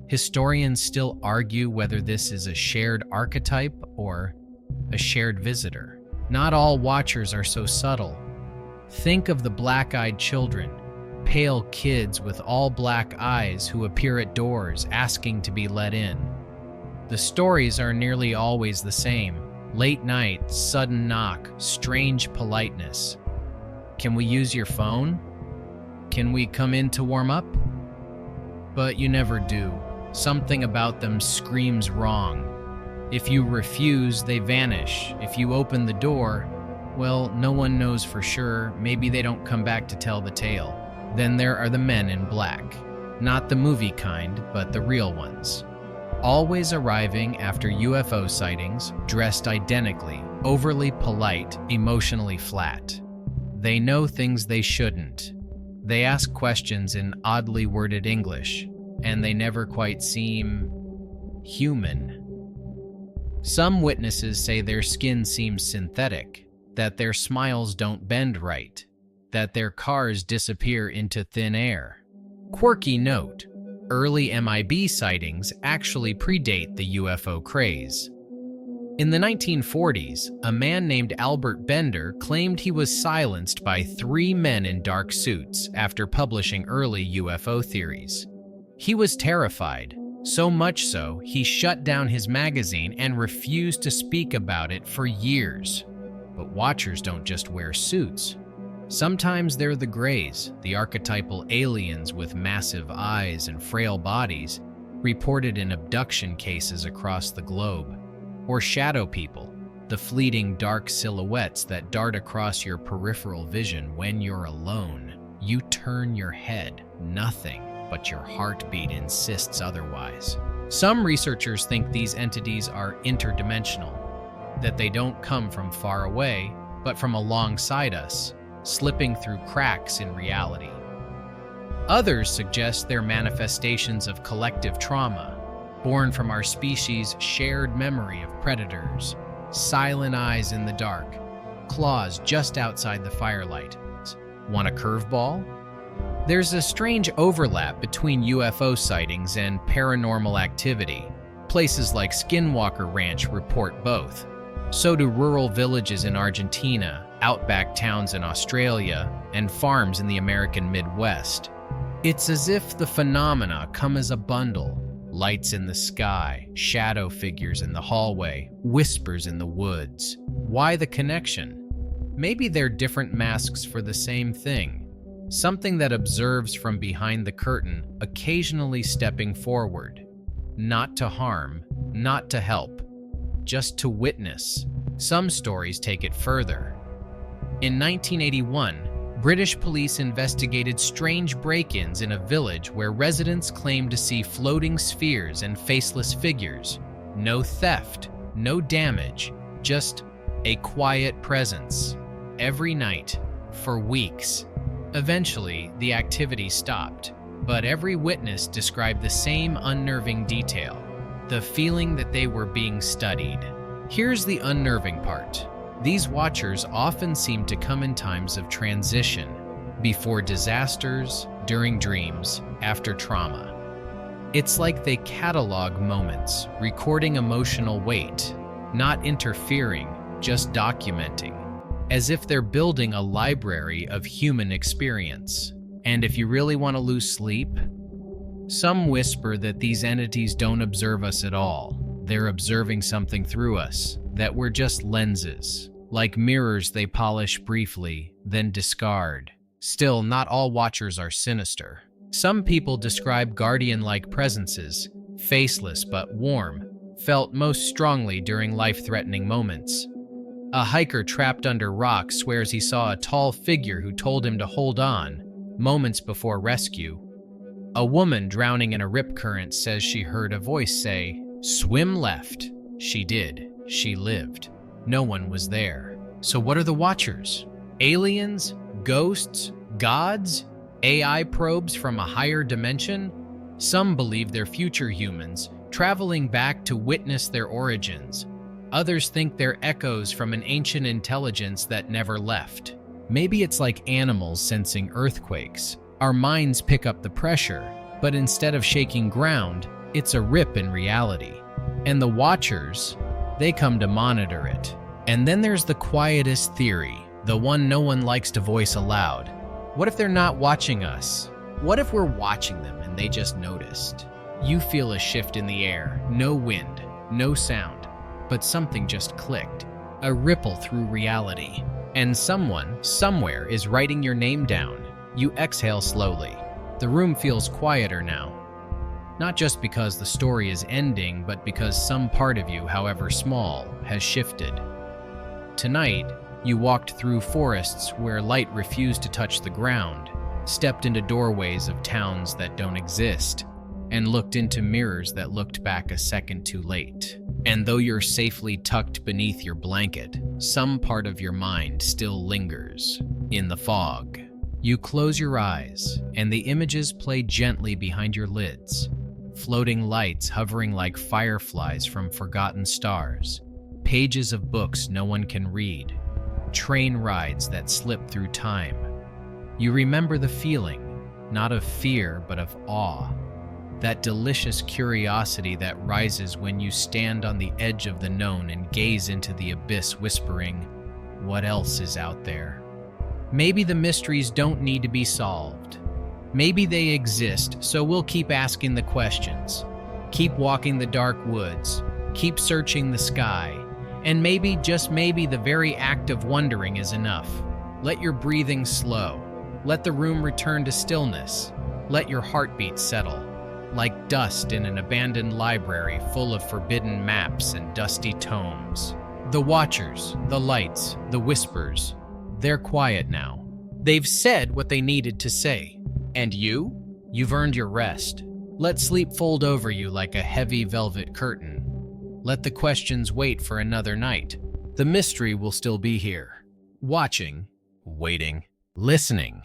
Historians still argue whether this is a shared archetype or a shared visitor. Not all Watchers are so subtle. Think of the black-eyed children, pale kids with all black eyes who appear at doors asking to be let in. The stories are nearly always the same. Late night, sudden knock, strange politeness. Can we use your phone? Can we come in to warm up? But you never do. Something about them screams wrong. If you refuse, they vanish. If you open the door, well, no one knows for sure. Maybe they don't come back to tell the tale. Then there are the men in black. Not the movie kind, but the real ones. Always arriving after UFO sightings, dressed identically, overly polite, emotionally flat. They know things they shouldn't. They ask questions in oddly worded English, and they never quite seem human. Some witnesses say their skin seems synthetic, that their smiles don't bend right, that their cars disappear into thin air. Quirky note, early MIB sightings actually predate the UFO craze. In the 1940s, a man named Albert Bender claimed he was silenced by 3 men in dark suits after publishing early UFO theories. He was terrified. So much so, he shut down his magazine and refused to speak about it for years. But Watchers don't just wear suits. Sometimes they're the Greys, the archetypal aliens with massive eyes and frail bodies, reported in abduction cases across the globe. Or shadow people, the fleeting dark silhouettes that dart across your peripheral vision when you're alone. You turn your head, nothing but your heartbeat insists otherwise. Some researchers think these entities are interdimensional, that they don't come from far away, but from alongside us, slipping through cracks in reality. Others suggest they're manifestations of collective trauma, born from our species' shared memory of predators, silent eyes in the dark, claws just outside the firelight. Want a curveball? There's a strange overlap between UFO sightings and paranormal activity. Places like Skinwalker Ranch report both. So do rural villages in Argentina, outback towns in Australia, and farms in the American Midwest. It's as if the phenomena come as a bundle. Lights in the sky, shadow figures in the hallway, whispers in the woods. Why the connection? Maybe they're different masks for the same thing. something that observes from behind the curtain, occasionally stepping forward. Not to harm, not to help, just to witness. Some stories take it further. In 1981, British police investigated strange break-ins in a village where residents claimed to see floating spheres and faceless figures. No theft, no damage, just a quiet presence. Every night, for weeks. Eventually, the activity stopped, but every witness described the same unnerving detail, the feeling that they were being studied. Here's the unnerving part. These watchers often seem to come in times of transition, before disasters, during dreams, after trauma. It's like they catalog moments, recording emotional weight, not interfering, just documenting, as if they're building a library of human experience. And if you really want to lose sleep, some whisper that these entities don't observe us at all. They're observing something through us, that we're just lenses, like mirrors they polish briefly, then discard. Still, not all watchers are sinister. Some people describe guardian-like presences, faceless but warm, felt most strongly during life-threatening moments. A hiker trapped under rocks swears he saw a tall figure who told him to hold on, moments before rescue. A woman drowning in a rip current says she heard a voice say, "Swim left." She did. She lived. No one was there. So what are the watchers? Aliens? Ghosts? Gods? AI probes from a higher dimension? Some believe they're future humans, traveling back to witness their origins. Others think they're echoes from an ancient intelligence that never left. Maybe it's like animals sensing earthquakes. Our minds pick up the pressure, but instead of shaking ground, it's a rip in reality. And the watchers, they come to monitor it. And then there's the quietest theory, the one no one likes to voice aloud. What if they're not watching us? What if we're watching them and they just noticed? You feel a shift in the air, no wind, no sound, but something just clicked. A ripple through reality. And someone, somewhere, is writing your name down. You exhale slowly. The room feels quieter now. Not just because the story is ending, but because some part of you, however small, has shifted. Tonight, you walked through forests where light refused to touch the ground, stepped into doorways of towns that don't exist, and looked into mirrors that looked back a second too late. And though you're safely tucked beneath your blanket, some part of your mind still lingers in the fog. You close your eyes, and the images play gently behind your lids. Floating lights hovering like fireflies from forgotten stars. Pages of books no one can read. Train rides that slip through time. You remember the feeling, not of fear, but of awe. That delicious curiosity that rises when you stand on the edge of the known and gaze into the abyss whispering, what else is out there? Maybe the mysteries don't need to be solved. Maybe they exist, so we'll keep asking the questions. Keep walking the dark woods. Keep searching the sky. And maybe, just maybe, the very act of wondering is enough. Let your breathing slow. Let the room return to stillness. Let your heartbeat settle. Like dust in an abandoned library full of forbidden maps and dusty tomes. The watchers, the lights, the whispers, they're quiet now. They've said what they needed to say. And you? You've earned your rest. Let sleep fold over you like a heavy velvet curtain. Let the questions wait for another night. The mystery will still be here. Watching, waiting, listening.